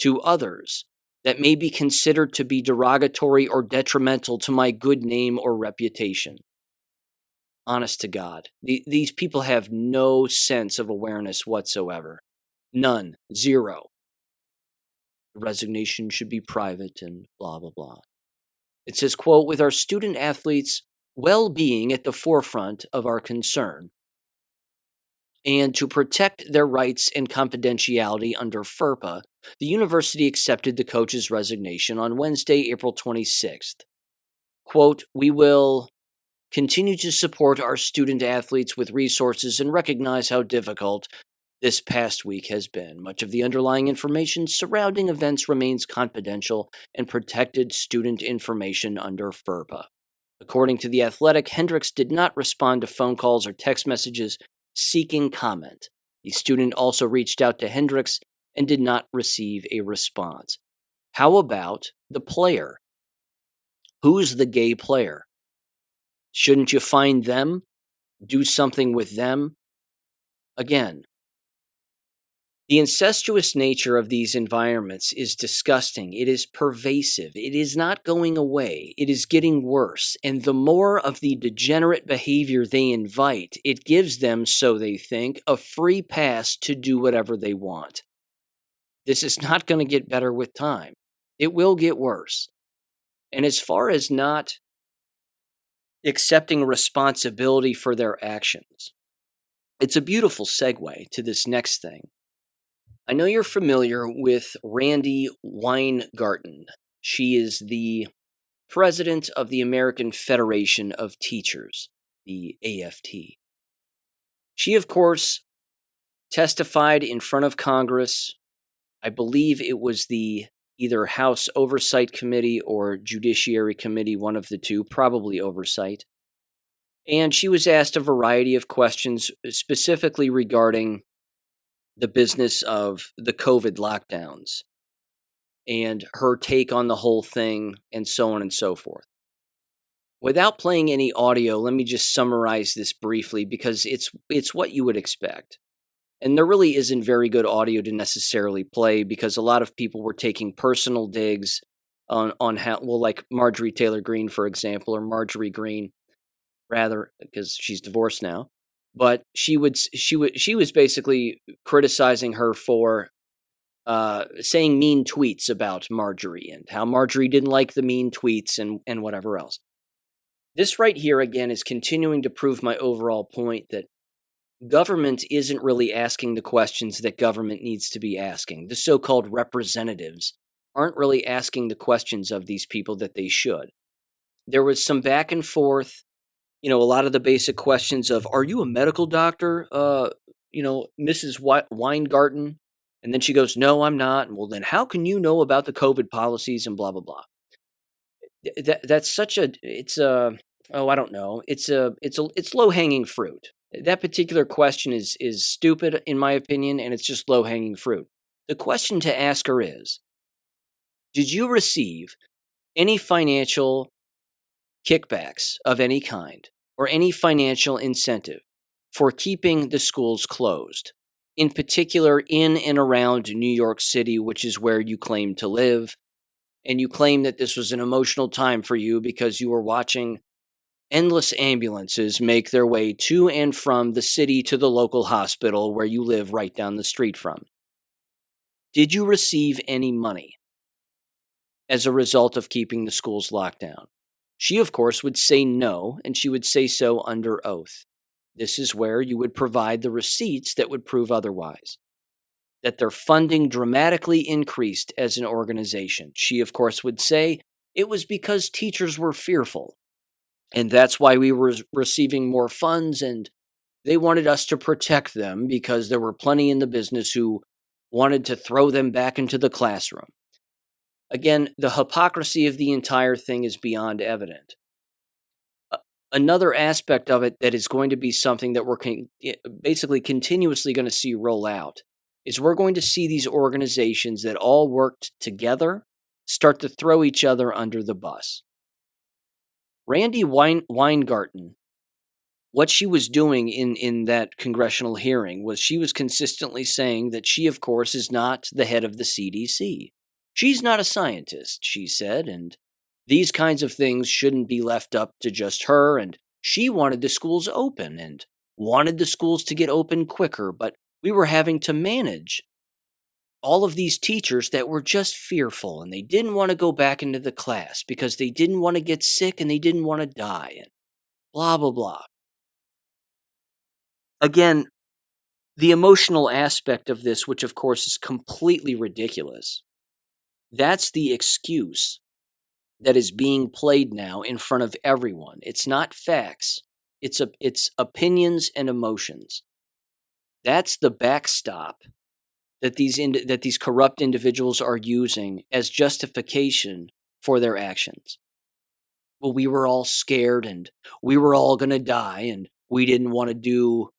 to others that may be considered to be derogatory or detrimental to my good name or reputation. Honest to God, these people have no sense of awareness whatsoever. None. Zero. The resignation should be private and blah, blah, blah. It says, quote, with our student athletes' well-being at the forefront of our concern, and to protect their rights and confidentiality under FERPA, the university accepted the coach's resignation on Wednesday, April 26th. Quote, we will continue to support our student athletes with resources and recognize how difficult this past week has been. Much of the underlying information surrounding events remains confidential and protected student information under FERPA. According to The Athletic, Hendricks did not respond to phone calls or text messages seeking comment. The student also reached out to Hendricks and did not receive a response. How about the player? Who's the gay player? Shouldn't you find them? Do something with them? Again, The incestuous nature of these environments is disgusting. It is pervasive. It is not going away. It is getting worse. And the more of the degenerate behavior they invite, it gives them, so they think, a free pass to do whatever they want. This is not going to get better with time. It will get worse. And as far as not accepting responsibility for their actions, it's a beautiful segue to this next thing. I know you're familiar with Randi Weingarten. She is the president of the American Federation of Teachers, the AFT. She, of course, testified in front of Congress. I believe it was the either House Oversight Committee or Judiciary Committee, one of the two, probably Oversight. And she was asked a variety of questions specifically regarding the business of the COVID lockdowns and her take on the whole thing, and so on and so forth. Without playing any audio, let me just summarize this briefly because it's what you would expect. And there really isn't very good audio to necessarily play because a lot of people were taking personal digs on how, well, like Marjorie Taylor Greene, for example, or Marjorie Greene, rather, because she's divorced now. But she was basically criticizing her for saying mean tweets about Marjorie and how Marjorie didn't like the mean tweets and whatever else. This right here, again, is continuing to prove my overall point that government isn't really asking the questions that government needs to be asking. The so-called representatives aren't really asking the questions of these people that they should. There was some back and forth, a lot of the basic questions of, are you a medical doctor, Mrs. Weingarten? And then she goes, no, I'm not. And well, then how can you know about the COVID policies and blah, blah, blah. That's such a, I don't know. It's low hanging fruit. That particular question is stupid in my opinion, and it's just low hanging fruit. The question to ask her is, did you receive any financial kickbacks of any kind or any financial incentive for keeping the schools closed? In particular, in and around New York City, which is where you claim to live, and you claim that this was an emotional time for you because you were watching endless ambulances make their way to and from the city to the local hospital where you live right down the street from. Did you receive any money as a result of keeping the schools locked down? She, of course, would say no, and she would say so under oath. This is where you would provide the receipts that would prove otherwise, that their funding dramatically increased as an organization. She, of course, would say it was because teachers were fearful, and that's why we were receiving more funds, and they wanted us to protect them because there were plenty in the business who wanted to throw them back into the classroom. Again, the hypocrisy of the entire thing is beyond evident. Another aspect of it that is going to be something that we're basically continuously going to see roll out is we're going to see these organizations that all worked together start to throw each other under the bus. Randi Weingarten, what she was doing in that congressional hearing was she was consistently saying that she, of course, is not the head of the CDC. She's not a scientist, she said, and these kinds of things shouldn't be left up to just her, and she wanted the schools open and wanted the schools to get open quicker, but we were having to manage all of these teachers that were just fearful, and they didn't want to go back into the class because they didn't want to get sick and they didn't want to die, and blah, blah, blah. Again, the emotional aspect of this, which of course is completely ridiculous, that's the excuse that is being played now in front of everyone. It's not facts. It's opinions and emotions. That's the backstop that these corrupt individuals are using as justification for their actions. Well, we were all scared and we were all going to die and we didn't want to do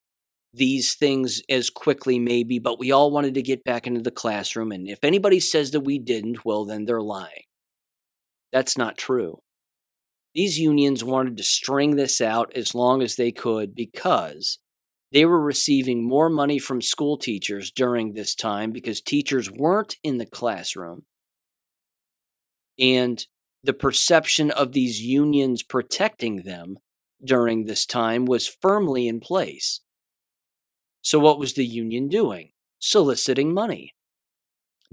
these things as quickly maybe, but we all wanted to get back into the classroom. And if anybody says that we didn't, well, then they're lying. That's not true. These unions wanted to string this out as long as they could because They were receiving more money from school teachers during this time because teachers weren't in the classroom. And the perception of these unions protecting them during this time was firmly in place. So, what was the union doing? Soliciting money.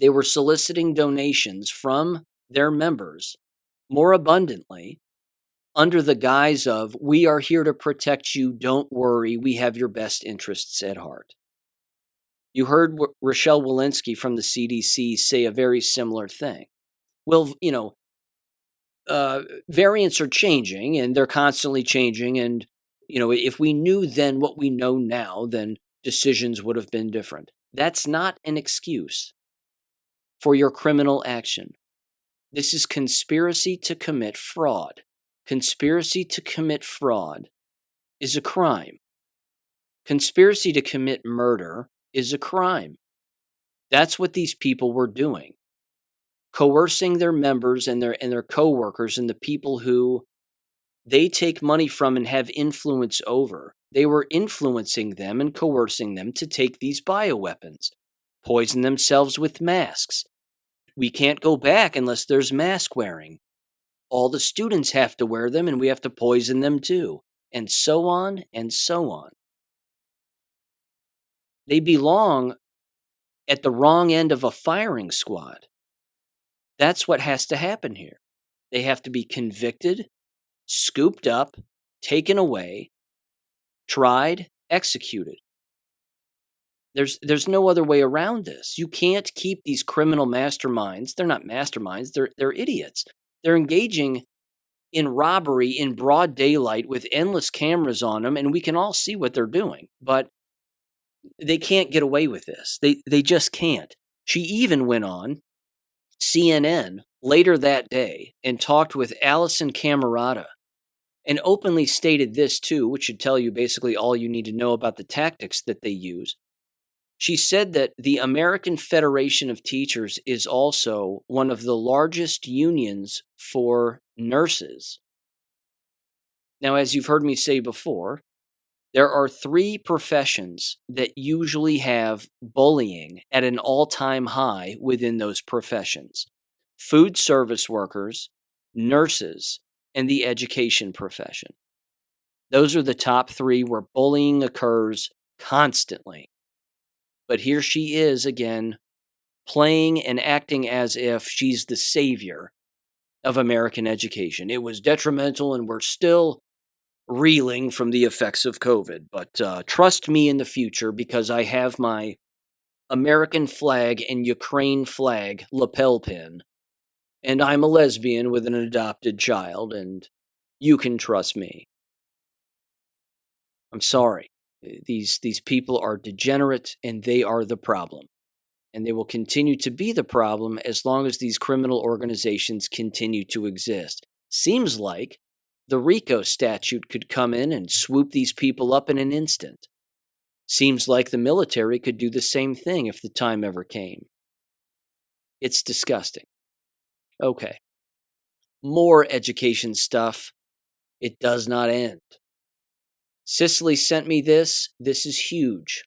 They were soliciting donations from their members more abundantly under the guise of, we are here to protect you. Don't worry. We have your best interests at heart. You heard Rochelle Walensky from the CDC say a very similar thing. Well, variants are changing and they're constantly changing. And, if we knew then what we know now, then decisions would have been different. That's not an excuse for your criminal action. This is conspiracy to commit fraud. Conspiracy to commit fraud is a crime. Conspiracy to commit murder is a crime. That's what these people were doing. Coercing their members and their coworkers and the people who they take money from and have influence over. They were influencing them and coercing them to take these bioweapons, poison themselves with masks. We can't go back unless there's mask wearing. All the students have to wear them and we have to poison them too. And so on and so on. They belong at the wrong end of a firing squad. That's what has to happen here. They have to be convicted, scooped up, taken away, tried, executed. There's no other way around this. You can't keep these criminal masterminds. They're not masterminds. They're idiots. They're engaging in robbery in broad daylight with endless cameras on them, and we can all see what they're doing. But they can't get away with this. They just can't. She even went on CNN later that day and talked with Allison Camerata and openly stated this too, which should tell you basically all you need to know about the tactics that they use. She said that the American Federation of Teachers is also one of the largest unions for nurses. Now, as you've heard me say before, there are 3 professions that usually have bullying at an all-time high within those professions: food service workers, nurses, and the education profession. Those are the top 3 where bullying occurs constantly. But here she is again, playing and acting as if she's the savior of American education. It was detrimental and we're still reeling from the effects of COVID. But trust me in the future because I have my American flag and Ukraine flag lapel pin. And I'm a lesbian with an adopted child, and you can trust me. I'm sorry. These people are degenerate, and they are the problem. And they will continue to be the problem as long as these criminal organizations continue to exist. Seems like the RICO statute could come in and swoop these people up in an instant. Seems like the military could do the same thing if the time ever came. It's disgusting. Okay. More education stuff. It does not end. Cicely sent me this. This is huge.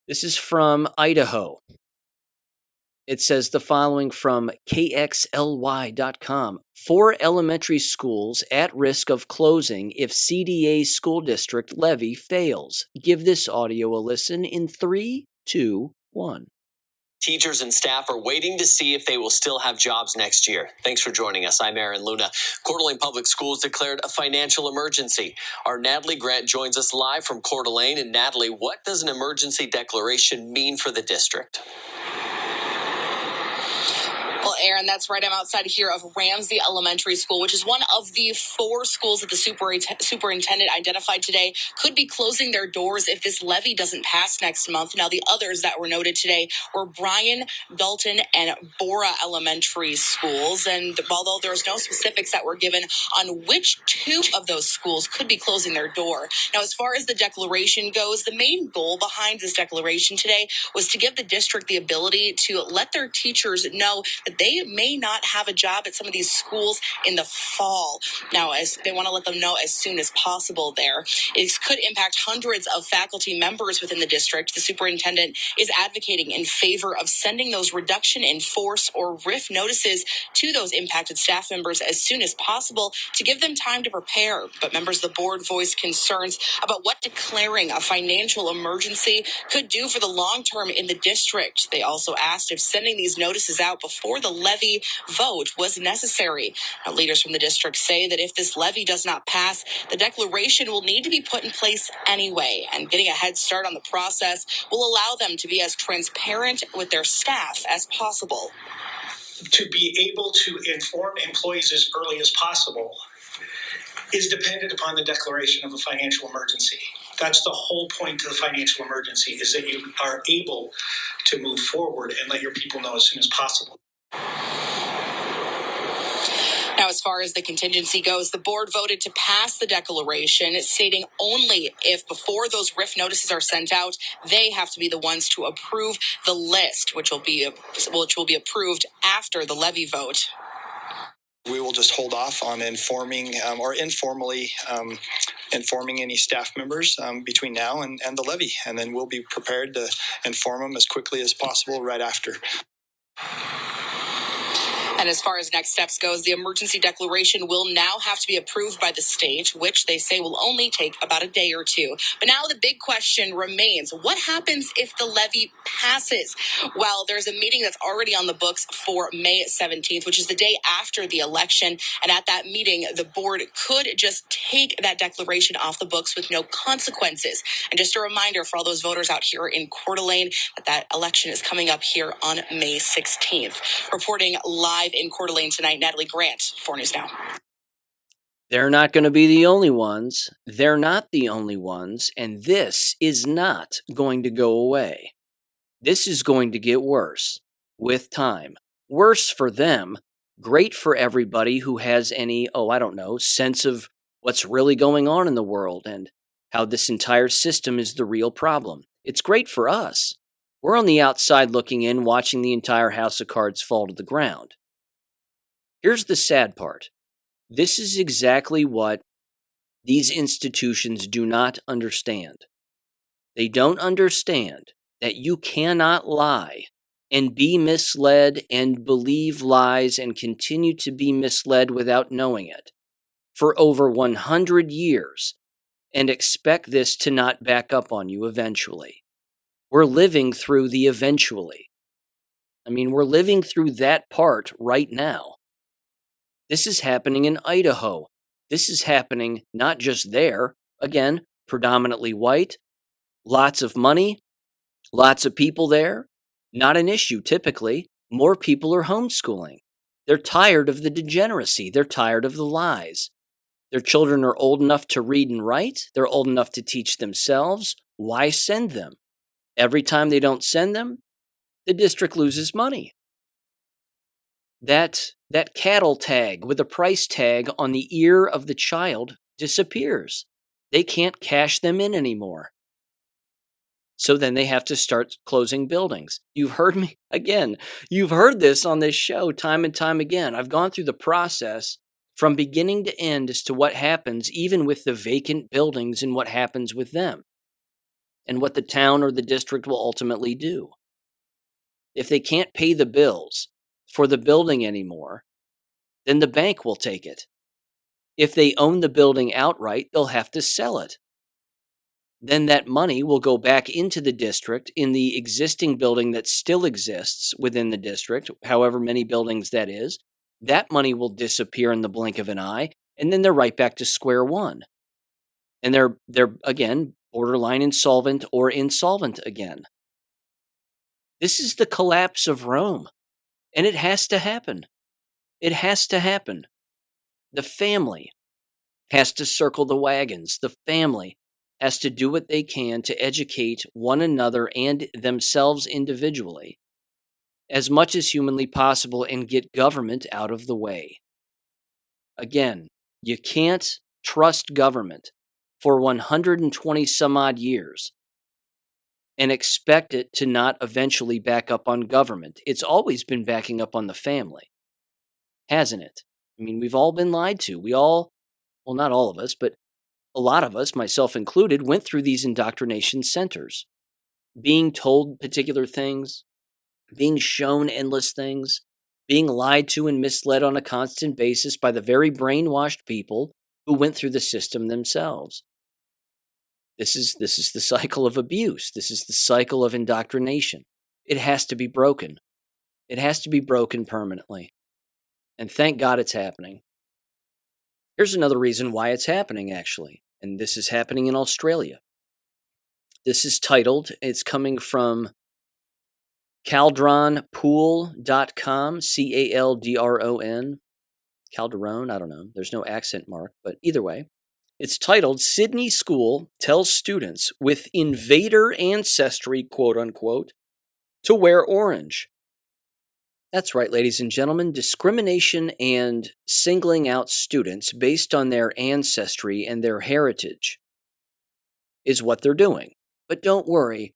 This is from Idaho. It says the following from KXLY.com. 4 elementary schools at risk of closing if CDA school district levy fails. Give this audio a listen in 3, 2, 1. Teachers and staff are waiting to see if they will still have jobs next year. Thanks for joining us. I'm Aaron Luna. Coeur d'Alene Public Schools declared a financial emergency. Our Natalie Grant joins us live from Coeur d'Alene. And Natalie, what does an emergency declaration mean for the district? Well, Aaron, that's right. I'm outside here of Ramsey Elementary School, which is one of the 4 schools that the superintendent identified today could be closing their doors if this levy doesn't pass next month. Now, the others that were noted today were Bryan, Dalton, and Bora Elementary Schools. And although there was no specifics that were given on which 2 of those schools could be closing their door. Now, as far as the declaration goes, the main goal behind this declaration today was to give the district the ability to let their teachers know that they they may not have a job at some of these schools in the fall. Now, as they want to let them know as soon as possible there. It could impact hundreds of faculty members within the district. The superintendent is advocating in favor of sending those reduction in force or RIF notices to those impacted staff members as soon as possible to give them time to prepare. But members of the board voiced concerns about what declaring a financial emergency could do for the long term in the district. They also asked if sending these notices out before the levy vote was necessary. Now, leaders from the district say that if this levy does not pass, the declaration will need to be put in place anyway, and getting a head start on the process will allow them to be as transparent with their staff as possible. To be able to inform employees as early as possible is dependent upon the declaration of a financial emergency. That's the whole point of the financial emergency, is that you are able to move forward and let your people know as soon as possible. Now, as far as the contingency goes, the board voted to pass the declaration, stating only if before those RIF notices are sent out, they have to be the ones to approve the list, which will be approved after the levy vote. We will just hold off on informing or informally informing any staff members between now and the levy, and then we'll be prepared to inform them as quickly as possible right after. And as far as next steps goes, the emergency declaration will now have to be approved by the state, which they say will only take about a day or two. But now the big question remains, what happens if the levy passes? Well, there's a meeting that's already on the books for May 17th, which is the day after the election. And at that meeting, the board could just take that declaration off the books with no consequences. And just a reminder for all those voters out here in Coeur d'Alene that election is coming up here on May 16th. Reporting live in Coeur d'Alene tonight, Natalie Grant, 4 News Now. They're not going to be the only ones. They're not the only ones. And this is not going to go away. This is going to get worse with time. Worse for them. Great for everybody who has any, sense of what's really going on in the world and how this entire system is the real problem. It's great for us. We're on the outside looking in, watching the entire house of cards fall to the ground. Here's the sad part. This is exactly what these institutions do not understand. They don't understand that you cannot lie and be misled and believe lies and continue to be misled without knowing it for over 100 years and expect this to not back up on you eventually. We're living through the eventually. We're living through that part right now. This is happening in Idaho. This is happening not just there. Again, predominantly white, lots of money, lots of people there. Not an issue typically. More people are homeschooling. They're tired of the degeneracy. They're tired of the lies. Their children are old enough to read and write. They're old enough to teach themselves. Why send them? Every time they don't send them, the district loses money. That cattle tag with a price tag on the ear of the child disappears. They can't cash them in anymore. So then they have to start closing buildings. You've heard me again. You've heard this on this show time and time again. I've gone through the process from beginning to end as to what happens even with the vacant buildings and what happens with them and what the town or the district will ultimately do. If they can't pay the bills for the building anymore, then the bank will take it. If they own the building outright, they'll have to sell it. Then that money will go back into the district in the existing building that still exists within the district, however many buildings that is. That money will disappear in the blink of an eye, and then they're right back to square one. And they're again, borderline insolvent or insolvent again. This is the collapse of Rome. And it has to happen. It has to happen. The family has to circle the wagons. The family has to do what they can to educate one another and themselves individually as much as humanly possible and get government out of the way. Again, you can't trust government for 120 some odd years and expect it to not eventually back up on government. It's always been backing up on the family, hasn't it? I mean, we've all been lied to. Well, not all of us, but a lot of us, myself included, went through these indoctrination centers, being told particular things, being shown endless things, being lied to and misled on a constant basis by the very brainwashed people who went through the system themselves. This is the cycle of abuse. This is the cycle of indoctrination. It has to be broken. It has to be broken permanently. And thank God it's happening. Here's another reason why it's happening, actually. And this is happening in Australia. This is titled, it's coming from caldronpool.com, Caldron. Calderon, I don't know. There's no accent mark, but either way. It's titled, Sydney School Tells Students with Invader Ancestry, quote unquote, to wear orange. That's right, ladies and gentlemen. Discrimination and singling out students based on their ancestry and their heritage is what they're doing. But don't worry,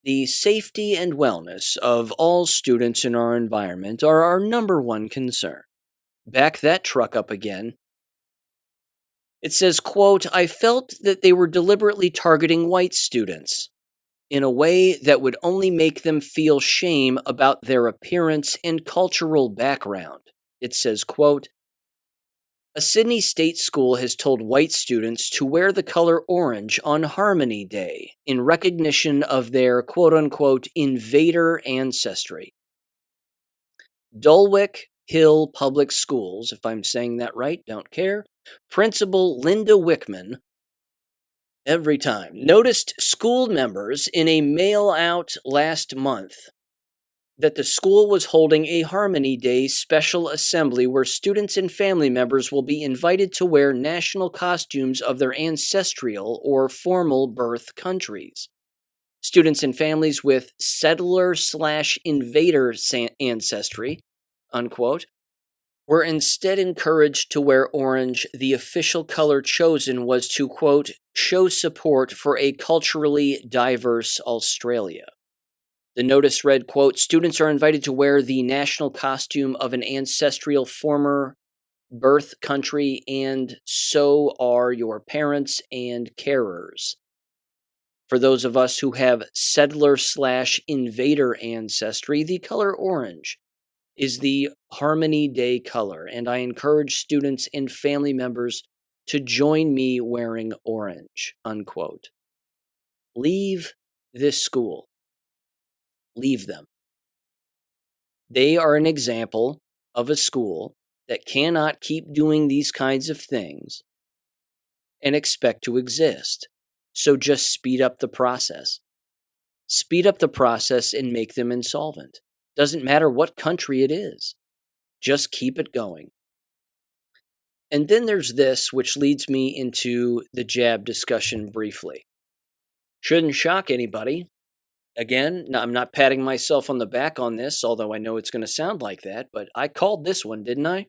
the safety and wellness of all students in our environment are our number one concern. Back that truck up again. It says, quote, I felt that they were deliberately targeting white students in a way that would only make them feel shame about their appearance and cultural background. It says, quote, a Sydney state school has told white students to wear the color orange on Harmony Day in recognition of their quote-unquote invader ancestry. Dulwich Hill Public Schools, if I'm saying that right, don't care, Principal Linda Wickman, every time, noticed school members in a mail-out last month that the school was holding a Harmony Day special assembly where students and family members will be invited to wear national costumes of their ancestral or formal birth countries. Students and families with settler/invader ancestry, unquote, were instead encouraged to wear orange. The official color chosen was to, quote, show support for a culturally diverse Australia. The notice read, quote, students are invited to wear the national costume of an ancestral former birth country, and so are your parents and carers. For those of us who have settler/invader ancestry, the color orange is the Harmony Day color, and I encourage students and family members to join me wearing orange, unquote. Leave this school. Leave them. They are an example of a school that cannot keep doing these kinds of things and expect to exist. So just speed up the process. Speed up the process and make them insolvent. Doesn't matter what country it is. Just keep it going. And then there's this, which leads me into the jab discussion briefly. Shouldn't shock anybody. Again, I'm not patting myself on the back on this, although I know it's going to sound like that, but I called this one, didn't I?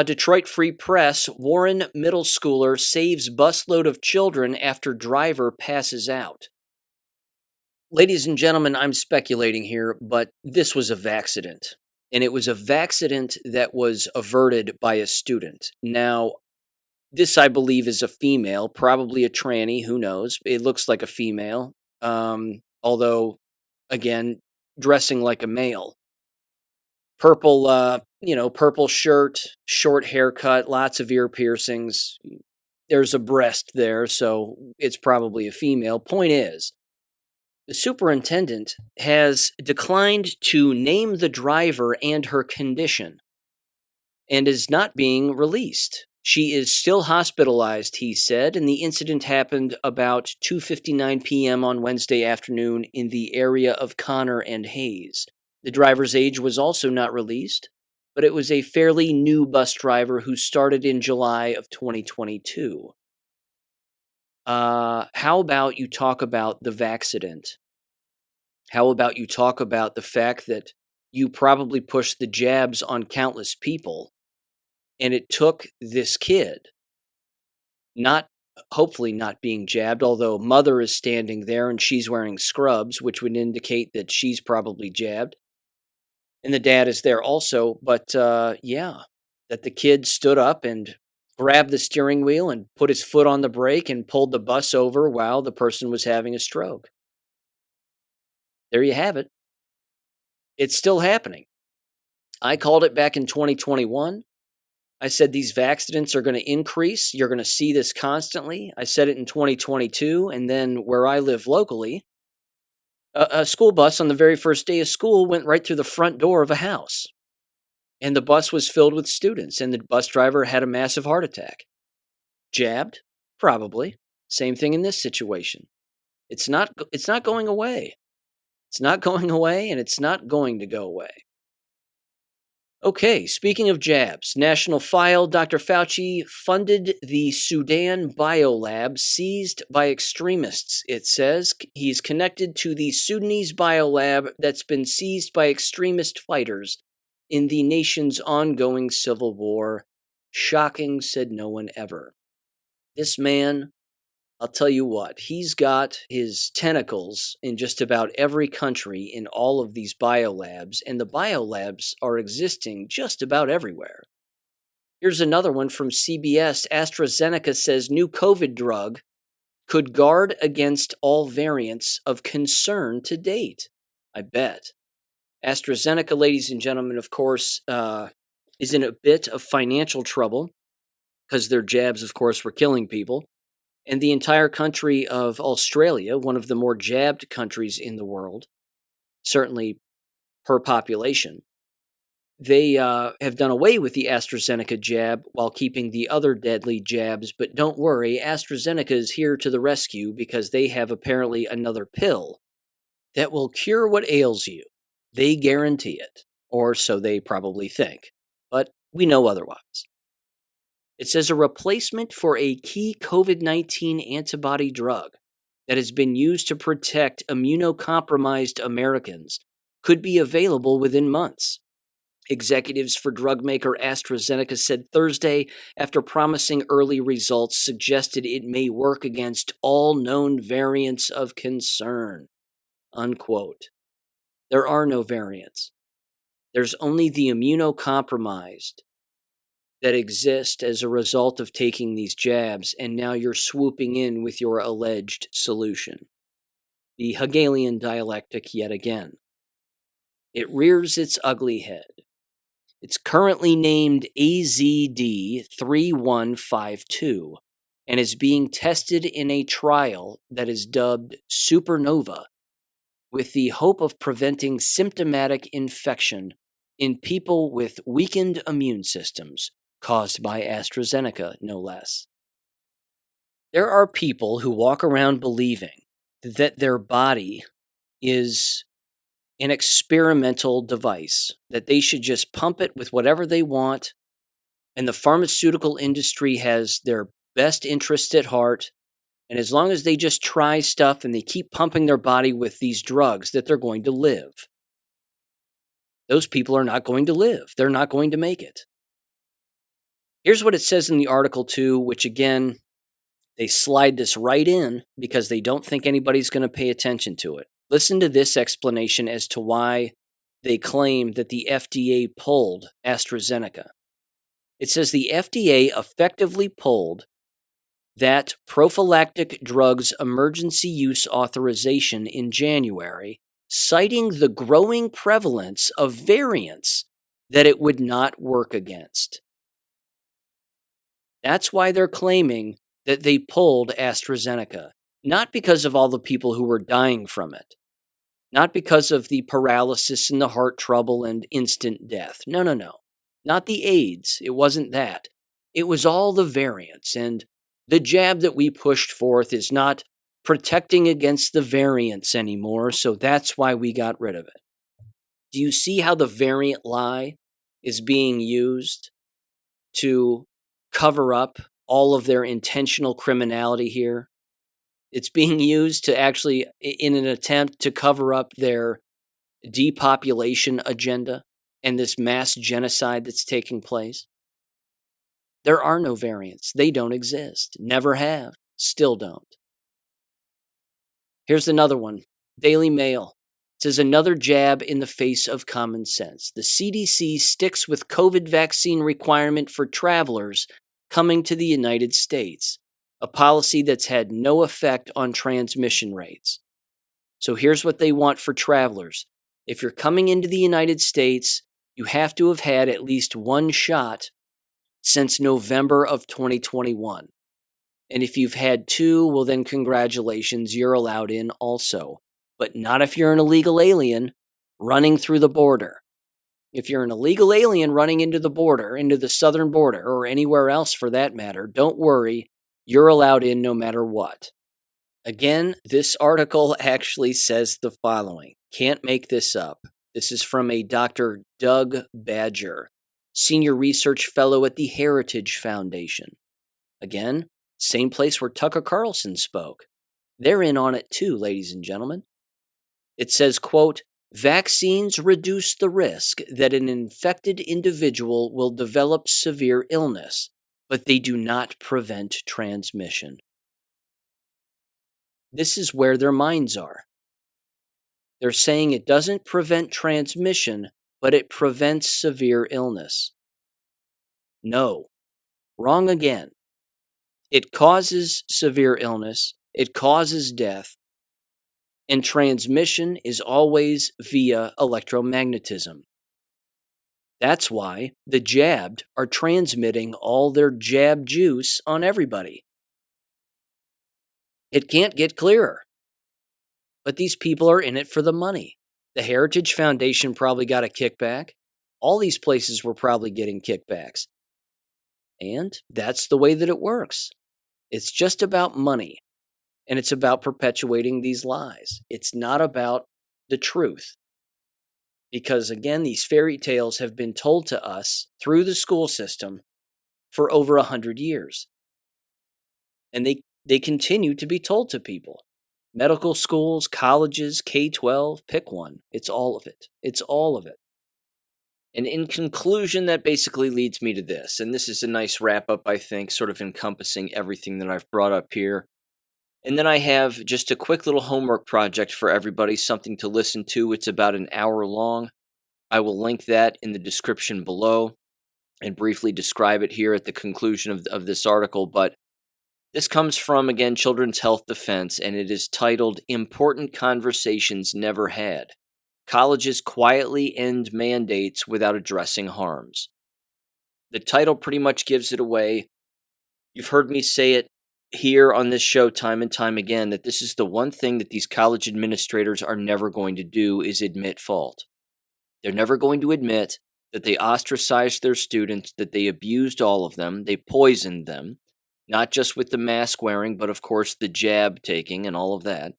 Detroit Free Press, Warren middle schooler saves busload of children after driver passes out. Ladies and gentlemen, I'm speculating here, but this was a vaccident. And it was a vaccident that was averted by a student. Now, this, I believe, is a female, probably a tranny, who knows? It looks like a female, although, again, dressing like a male. Purple, purple shirt, short haircut, lots of ear piercings. There's a breast there, so it's probably a female. Point is, the superintendent has declined to name the driver and her condition and is not being released. She is still hospitalized, he said, and the incident happened about 2:59 p.m. on Wednesday afternoon in the area of Connor and Hayes. The driver's age was also not released, but it was a fairly new bus driver who started in July of 2022. How about you talk about the vaccident? How about you talk about the fact that you probably pushed the jabs on countless people, and it took this kid, not hopefully not being jabbed, although mother is standing there and she's wearing scrubs, which would indicate that she's probably jabbed. And the dad is there also. But yeah, that the kid stood up and grabbed the steering wheel and put his foot on the brake and pulled the bus over while the person was having a stroke. There you have it. It's still happening. I called it back in 2021. I said these accidents are going to increase. You're going to see this constantly. I said it in 2022. And then where I live locally, a school bus on the very first day of school went right through the front door of a house. And the bus was filled with students, and the bus driver had a massive heart attack. Jabbed? Probably. Same thing in this situation. It's not going away. It's not going away, and it's not going to go away. Okay, speaking of jabs, National File, Dr. Fauci funded the Sudan biolab seized by extremists, it says. He's connected to the Sudanese biolab that's been seized by extremist fighters in the nation's ongoing civil war. Shocking, said no one ever. This man, I'll tell you what, he's got his tentacles in just about every country in all of these biolabs, and the biolabs are existing just about everywhere. Here's another one from CBS. AstraZeneca says new COVID drug could guard against all variants of concern to date. I bet. AstraZeneca, ladies and gentlemen, of course, is in a bit of financial trouble because their jabs, of course, were killing people. And the entire country of Australia, one of the more jabbed countries in the world, certainly per population, they have done away with the AstraZeneca jab while keeping the other deadly jabs. But don't worry, AstraZeneca is here to the rescue because they have apparently another pill that will cure what ails you. They guarantee it, or so they probably think. But we know otherwise. It says a replacement for a key COVID-19 antibody drug that has been used to protect immunocompromised Americans could be available within months. Executives for drug maker AstraZeneca said Thursday, after promising early results, suggested it may work against all known variants of concern. Unquote. There are no variants. There's only the immunocompromised that exist as a result of taking these jabs, and now you're swooping in with your alleged solution. The Hegelian dialectic yet again. It rears its ugly head. It's currently named AZD3152 and is being tested in a trial that is dubbed Supernova, with the hope of preventing symptomatic infection in people with weakened immune systems, caused by AstraZeneca, no less. There are people who walk around believing that their body is an experimental device, that they should just pump it with whatever they want, and the pharmaceutical industry has their best interests at heart, and as long as they just try stuff and they keep pumping their body with these drugs, that they're going to live. Those people are not going to live. They're not going to make it. Here's what it says in the article, too, which, again, they slide this right in because they don't think anybody's going to pay attention to it. Listen to this explanation as to why they claim that the FDA pulled AstraZeneca. It says the FDA effectively pulled that prophylactic drug's emergency use authorization in January, citing the growing prevalence of variants that it would not work against. That's why they're claiming that they pulled AstraZeneca, not because of all the people who were dying from it, not because of the paralysis and the heart trouble and instant death. No. Not the AIDS. It wasn't that. It was all the variants, and the jab that we pushed forth is not protecting against the variants anymore, so that's why we got rid of it. Do you see how the variant lie is being used to cover up all of their intentional criminality here? It's being used to actually, in an attempt to cover up their depopulation agenda and this mass genocide that's taking place. There are no variants. They don't exist. Never have. Still don't. Here's another one. Daily Mail. It says another jab in the face of common sense. The CDC sticks with COVID vaccine requirement for travelers coming to the United States, a policy that's had no effect on transmission rates. So here's what they want for travelers. If you're coming into the United States, you have to have had at least one shot since November of 2021. And if you've had two, well, then congratulations, you're allowed in also. But not if you're an illegal alien running through the border. If you're an illegal alien running into the border, into the southern border, or anywhere else for that matter, don't worry, you're allowed in no matter what. Again, this article actually says the following. Can't make this up. This is from a Dr. Doug Badger, Senior Research Fellow at the Heritage Foundation. Again, same place where Tucker Carlson spoke. They're in on it too, ladies and gentlemen. It says, quote, vaccines reduce the risk that an infected individual will develop severe illness, but they do not prevent transmission. This is where their minds are. They're saying it doesn't prevent transmission, but it prevents severe illness. No, wrong again. It causes severe illness, it causes death, and transmission is always via electromagnetism. That's why the jabbed are transmitting all their jab juice on everybody. It can't get clearer. But these people are in it for the money. The Heritage Foundation probably got a kickback. All these places were probably getting kickbacks. And that's the way that it works. It's just about money. And it's about perpetuating these lies. It's not about the truth. Because again, these fairy tales have been told to us through the school system for over 100 years. And they continue to be told to people. Medical schools, colleges, K-12, pick one. It's all of it. It's all of it. And in conclusion, that basically leads me to this. And this is a nice wrap-up, I think, sort of encompassing everything that I've brought up here. And then I have just a quick little homework project for everybody, something to listen to. It's about an hour long. I will link that in the description below and briefly describe it here at the conclusion of this article. But this comes from, again, Children's Health Defense, and it is titled, Important Conversations Never Had. Colleges Quietly End Mandates Without Addressing Harms. The title pretty much gives it away. You've heard me say it here on this show time and time again, that this is the one thing that these college administrators are never going to do is admit fault. They're never going to admit that they ostracized their students, that they abused all of them, they poisoned them. Not just with the mask wearing, but of course the jab taking and all of that.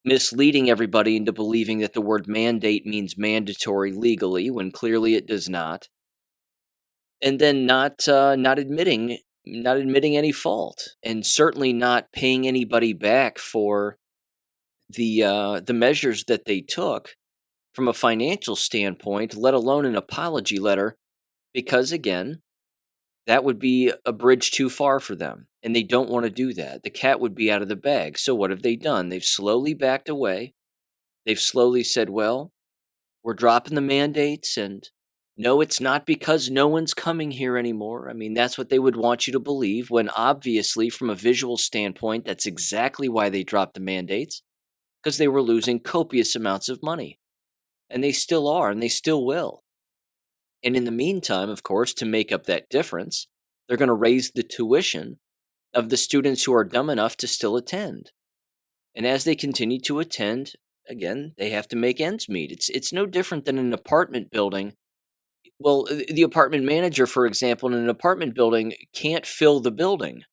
Misleading everybody into believing that the word mandate means mandatory legally, when clearly it does not. And then not admitting any fault, and certainly not paying anybody back for the measures that they took from a financial standpoint, let alone an apology letter, because again, that would be a bridge too far for them, and they don't want to do that. The cat would be out of the bag. So what have they done? They've slowly backed away. They've slowly said, well, we're dropping the mandates, and no, it's not because no one's coming here anymore. I mean, that's what they would want you to believe, when obviously, from a visual standpoint, that's exactly why they dropped the mandates, because they were losing copious amounts of money. And they still are, and they still will. And in the meantime, of course, to make up that difference, they're going to raise the tuition of the students who are dumb enough to still attend. And as they continue to attend, again, they have to make ends meet. It's no different than an apartment building. Well, the apartment manager, for example, in an apartment building can't fill the building.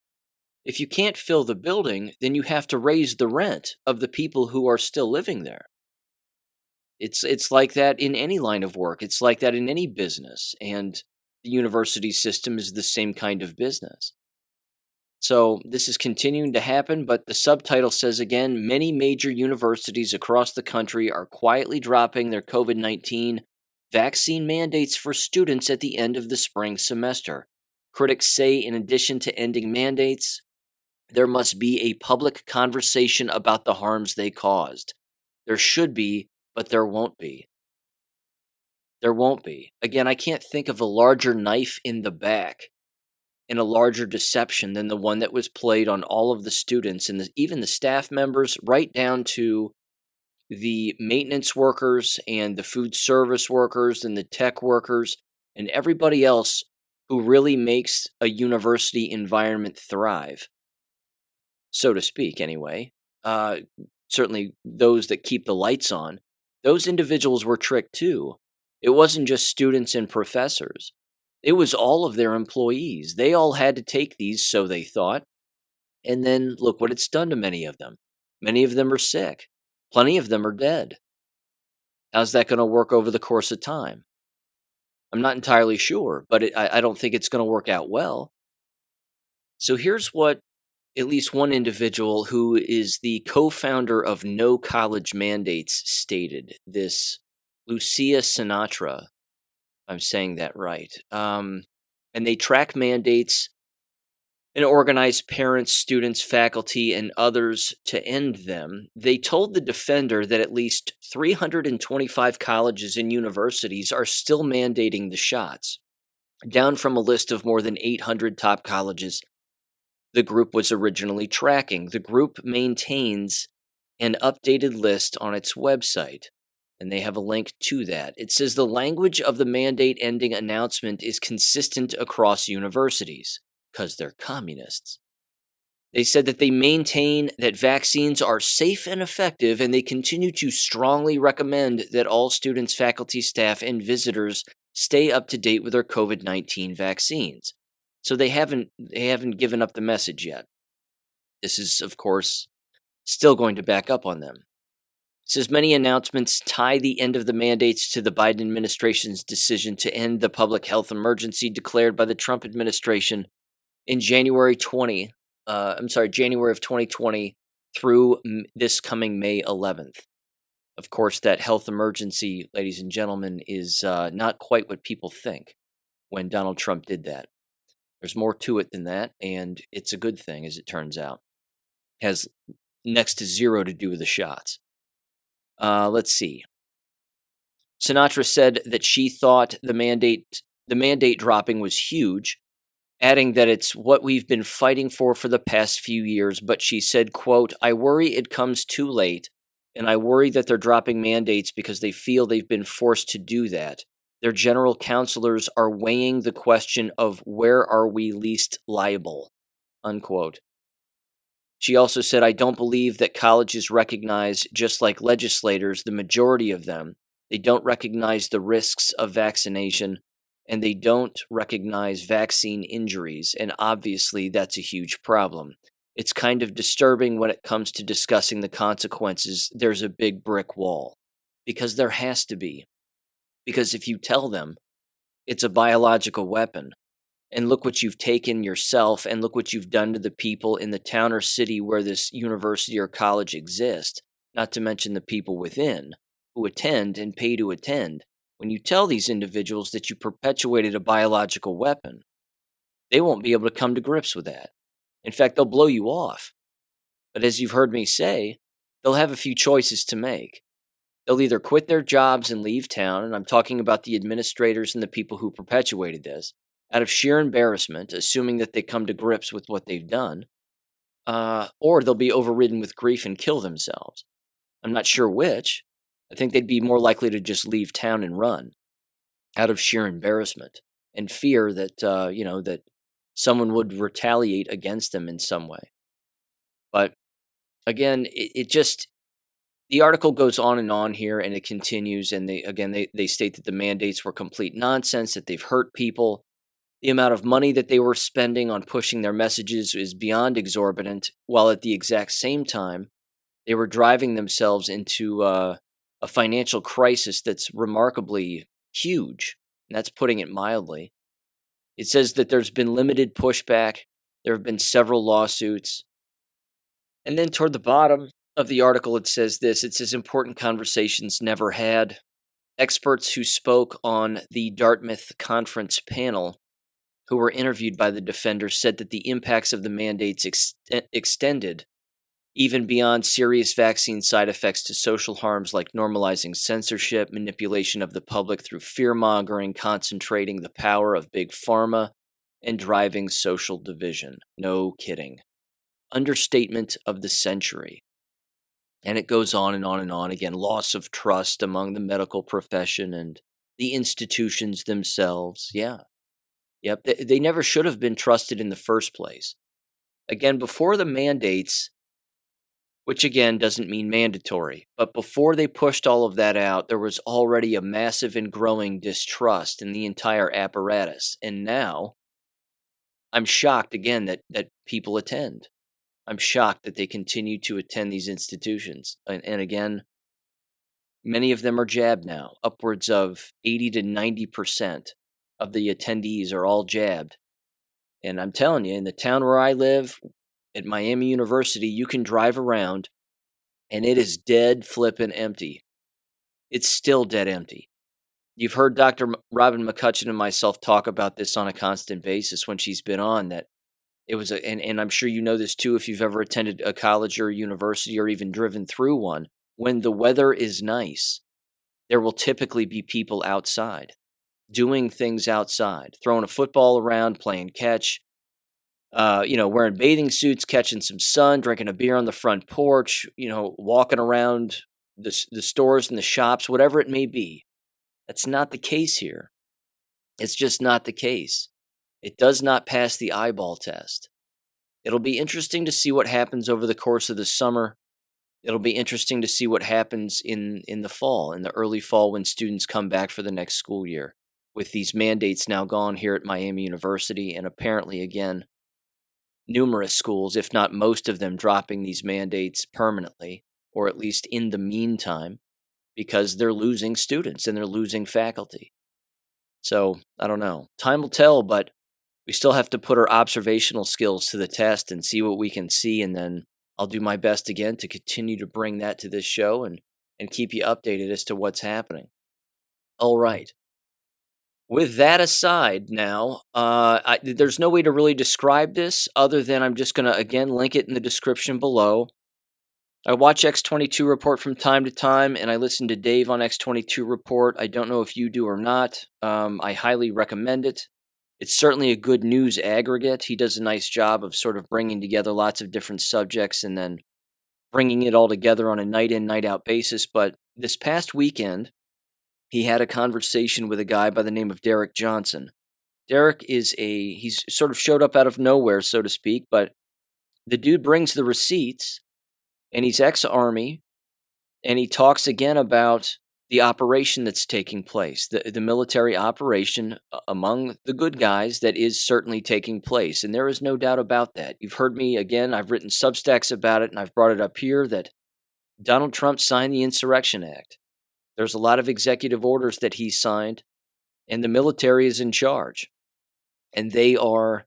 If you can't fill the building, then you have to raise the rent of the people who are still living there. It's like that in any line of work. It's like that in any business. And the university system is the same kind of business. So this is continuing to happen, but the subtitle says again, many major universities across the country are quietly dropping their COVID-19 vaccine mandates for students at the end of the spring semester. Critics say in addition to ending mandates, There must be a public conversation about the harms they caused. There should be, but there won't be. There won't be. Again, I can't think of a larger knife in the back and a larger deception than the one that was played on all of the students and even the staff members, right down to the maintenance workers and the food service workers and the tech workers and everybody else who really makes a university environment thrive, so to speak, anyway. Uh, Certainly those that keep the lights on, those individuals were tricked too. It wasn't just students and professors, it was all of their employees. They all had to take these, so they thought. And then look what it's done to many of them. Many of them are sick, plenty of them are dead. How's that going to work over the course of time? I'm not entirely sure, but I don't think it's going to work out well. So here's what at least one individual who is the co-founder of No College Mandates stated. This Lucia Sinatra, if I'm saying that right. And they track mandates and organize parents, students, faculty, and others to end them. They told the defender that at least 325 colleges and universities are still mandating the shots, down from a list of more than 800 top colleges the group was originally tracking. The group maintains an updated list on its website, and they have a link to that. It says the language of the mandate ending announcement is consistent across universities because they're communists. They said that they maintain that vaccines are safe and effective, and they continue to strongly recommend that all students, faculty, staff, and visitors stay up to date with their COVID-19 vaccines. So they haven't given up the message yet. This is, of course, still going to back up on them. It says many announcements tie the end of the mandates to the Biden administration's decision to end the public health emergency declared by the Trump administration in January of 2020 through this coming May 11th. Of course, that health emergency, ladies and gentlemen, is not quite what people think when Donald Trump did that. There's more to it than that, and it's a good thing, as it turns out. Has next to zero to do with the shots. Let's see. Sinatra said that she thought the mandate dropping was huge, adding that it's what we've been fighting for the past few years. But she said, quote, "I worry it comes too late, and I worry that they're dropping mandates because they feel they've been forced to do that. Their general counselors are weighing the question of where are we least liable," unquote. She also said, "I don't believe that colleges recognize, just like legislators, the majority of them, they don't recognize the risks of vaccination, and they don't recognize vaccine injuries, and obviously that's a huge problem. It's kind of disturbing when it comes to discussing the consequences. There's a big brick wall." Because there has to be. Because if you tell them it's a biological weapon, and look what you've taken yourself, and look what you've done to the people in the town or city where this university or college exists, not to mention the people within who attend and pay to attend. When you tell these individuals that you perpetuated a biological weapon, they won't be able to come to grips with that. In fact, they'll blow you off. But as you've heard me say, they'll have a few choices to make. They'll either quit their jobs and leave town, and I'm talking about the administrators and the people who perpetuated this, out of sheer embarrassment, assuming that they come to grips with what they've done, or they'll be overridden with grief and kill themselves. I'm not sure which. I think they'd be more likely to just leave town and run out of sheer embarrassment and fear that, that someone would retaliate against them in some way. But again, it just, the article goes on here, and it continues, and they state that the mandates were complete nonsense, that they've hurt people. The amount of money that they were spending on pushing their messages is beyond exorbitant, while at the exact same time, they were driving themselves into a financial crisis that's remarkably huge. And that's putting it mildly. It says that there's been limited pushback. There have been several lawsuits. And then toward the bottom of the article, it says this. It says important conversations never had. Experts who spoke on the Dartmouth conference panel who were interviewed by the defender said that the impacts of the mandates extended even beyond serious vaccine side effects to social harms like normalizing censorship, manipulation of the public through fear mongering, concentrating the power of big pharma, and driving social division. No kidding. Understatement of the century. And it goes on and on and on. Again, loss of trust among the medical profession and the institutions themselves. Yeah. Yep. They never should have been trusted in the first place. Again, before the mandates, which again doesn't mean mandatory, but before they pushed all of that out, there was already a massive and growing distrust in the entire apparatus. And now I'm shocked again that people attend. I'm shocked that they continue to attend these institutions. And again, many of them are jabbed now. Upwards of 80 to 90% of the attendees are all jabbed. And I'm telling you, in the town where I live, at Miami University, you can drive around and it is dead flippin' empty. It's still dead empty. You've heard Dr. Robin McCutcheon and myself talk about this on a constant basis when she's been on, that it was and I'm sure you know this too if you've ever attended a college or a university or even driven through one. When the weather is nice, there will typically be people outside doing things outside, throwing a football around, playing catch, wearing bathing suits, catching some sun, drinking a beer on the front porch, walking around the stores and the shops, whatever it may be. That's not the case here. It's just not the case. It does not pass the eyeball test. It'll be interesting to see what happens over the course of the summer. It'll be interesting to see what happens in the fall, in the early fall when students come back for the next school year, with these mandates now gone here at Miami University, and apparently, again, numerous schools, if not most of them, dropping these mandates permanently, or at least in the meantime, because they're losing students and they're losing faculty. So, I don't know. Time will tell, but we still have to put our observational skills to the test and see what we can see, and then I'll do my best again to continue to bring that to this show and keep you updated as to what's happening. All right. With that aside, now, there's no way to really describe this other than I'm just going to, again, link it in the description below. I watch X22 Report from time to time, and I listen to Dave on X22 Report. I don't know if you do or not. I highly recommend it. It's certainly a good news aggregate. He does a nice job of sort of bringing together lots of different subjects and then bringing it all together on a night in, night out basis. But this past weekend, he had a conversation with a guy by the name of Derek Johnson. Derek he's sort of showed up out of nowhere, so to speak, but the dude brings the receipts, and he's ex-Army, and he talks again about the operation that's taking place, the military operation among the good guys that is certainly taking place, and there is no doubt about that. You've heard me, again, I've written Substacks about it, and I've brought it up here, that Donald Trump signed the Insurrection Act. There's a lot of executive orders that he signed, and the military is in charge. And they are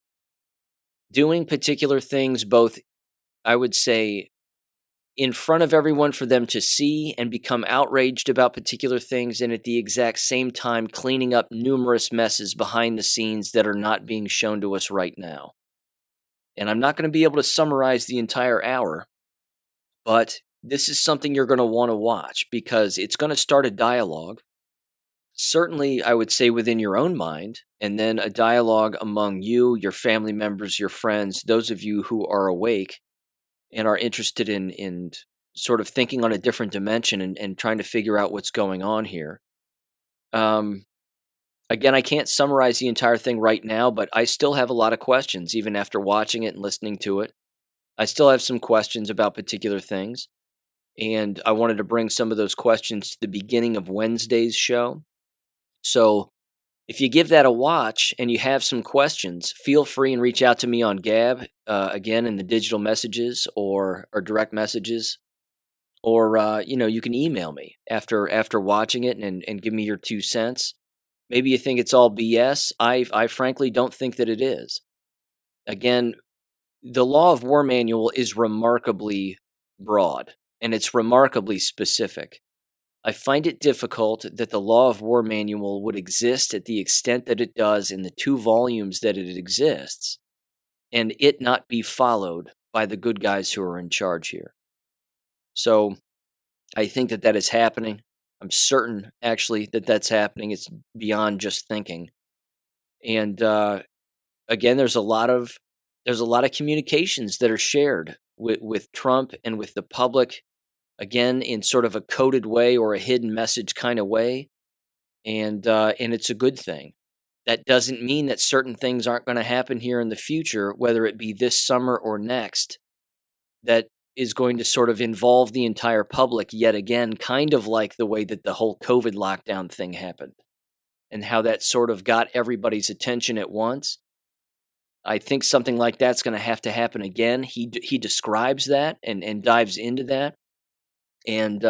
doing particular things, both, I would say, in front of everyone for them to see and become outraged about particular things, and at the exact same time cleaning up numerous messes behind the scenes that are not being shown to us right now. And I'm not going to be able to summarize the entire hour, but this is something you're going to want to watch because it's going to start a dialogue. Certainly, I would say within your own mind, and then a dialogue among you, your family members, your friends, those of you who are awake and are interested in sort of thinking on a different dimension and trying to figure out what's going on here. Again, I can't summarize the entire thing right now, but I still have a lot of questions, even after watching it and listening to it. I still have some questions about particular things, and I wanted to bring some of those questions to the beginning of Wednesday's show. So if you give that a watch and you have some questions, feel free and reach out to me on Gab, again, in the digital messages or direct messages. Or, you can email me after watching it and give me your 2 cents. Maybe you think it's all BS. I frankly don't think that it is. Again, the Law of War Manual is remarkably broad, and it's remarkably specific. I find it difficult that the Law of War manual would exist at the extent that it does in the 2 volumes that it exists, and it not be followed by the good guys who are in charge here. So I think that that is happening. I'm certain, actually, that that's happening. It's beyond just thinking. And again, there's a lot of communications that are shared with Trump and with the public. Again, in sort of a coded way or a hidden message kind of way, and it's a good thing. That doesn't mean that certain things aren't going to happen here in the future, whether it be this summer or next, that is going to sort of involve the entire public yet again, kind of like the way that the whole COVID lockdown thing happened and how that sort of got everybody's attention at once. I think something like that's going to happen again. He describes that and dives into that, and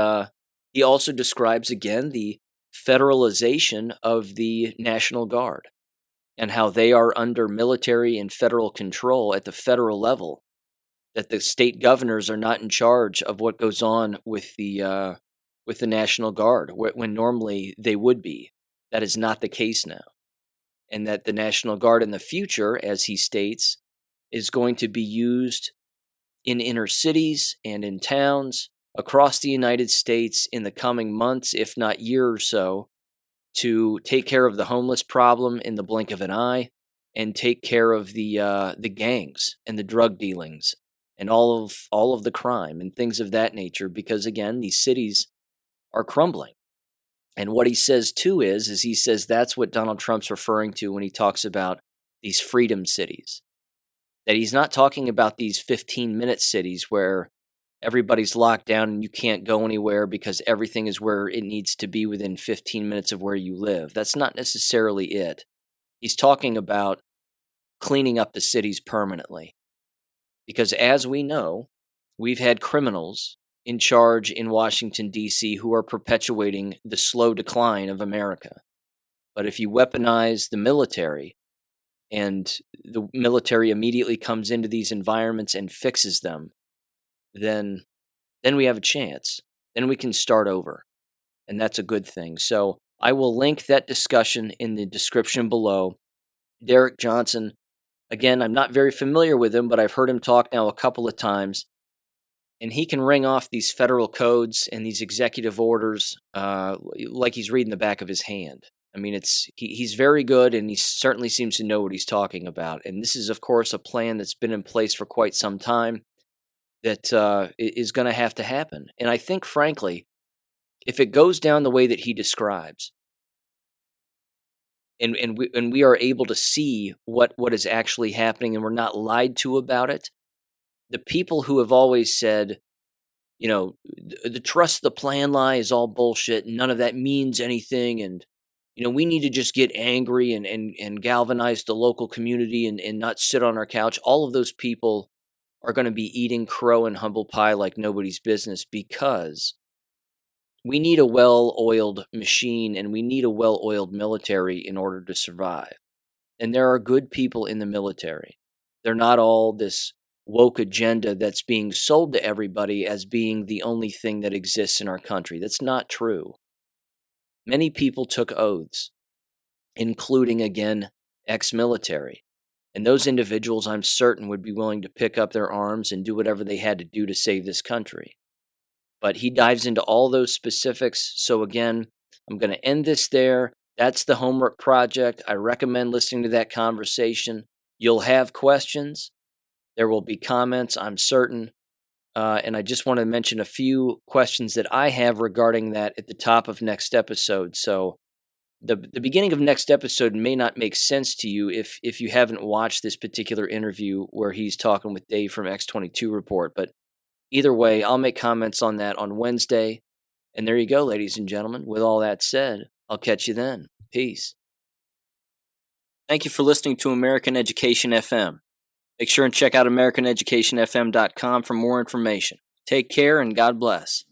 he also describes again the federalization of the National Guard and how they are under military and federal control at the federal level, that the state governors are not in charge of what goes on with the National Guard when normally they would be. That is not the case now, and that the National Guard in the future, as he states, is going to be used in inner cities and in towns across the United States in the coming months, if not year or so, to take care of the homeless problem in the blink of an eye, and take care of the gangs and the drug dealings and all of the crime and things of that nature. Because again, these cities are crumbling. And what he says too is he says that's what Donald Trump's referring to when he talks about these freedom cities. That he's not talking about these 15-minute cities where everybody's locked down and you can't go anywhere because everything is where it needs to be within 15 minutes of where you live. That's not necessarily it. He's talking about cleaning up the cities permanently. Because as we know, we've had criminals in charge in Washington, D.C., who are perpetuating the slow decline of America. But if you weaponize the military, and the military immediately comes into these environments and fixes them, then we have a chance. Then we can start over, and that's a good thing. So I will link that discussion in the description below. Derek Johnson, again, I'm not very familiar with him, but I've heard him talk now a couple of times, and he can ring off these federal codes and these executive orders like he's reading the back of his hand. I mean, he's very good, and he certainly seems to know what he's talking about. And this is, of course, a plan that's been in place for quite some time that is going to have to happen. And I think, frankly, if it goes down the way that he describes, and we are able to see what is actually happening, and we're not lied to about it, the people who have always said, the trust the plan lie is all bullshit, and none of that means anything, and we need to just get angry and galvanize the local community and not sit on our couch. All of those people are going to be eating crow and humble pie like nobody's business, because we need a well-oiled machine and we need a well-oiled military in order to survive. And there are good people in the military. They're not all this woke agenda that's being sold to everybody as being the only thing that exists in our country. That's not true. Many people took oaths, including, again, ex-military. And those individuals, I'm certain, would be willing to pick up their arms and do whatever they had to do to save this country. But he dives into all those specifics. So again, I'm going to end this there. That's the homework project. I recommend listening to that conversation. You'll have questions. There will be comments, I'm certain. And I just want to mention a few questions that I have regarding that at the top of next episode. So the beginning of next episode may not make sense to you if you haven't watched this particular interview where he's talking with Dave from X22 Report. But either way, I'll make comments on that on Wednesday. And there you go, ladies and gentlemen. With all that said, I'll catch you then. Peace. Thank you for listening to American Education FM. Make sure and check out AmericanEducationFM.com for more information. Take care and God bless.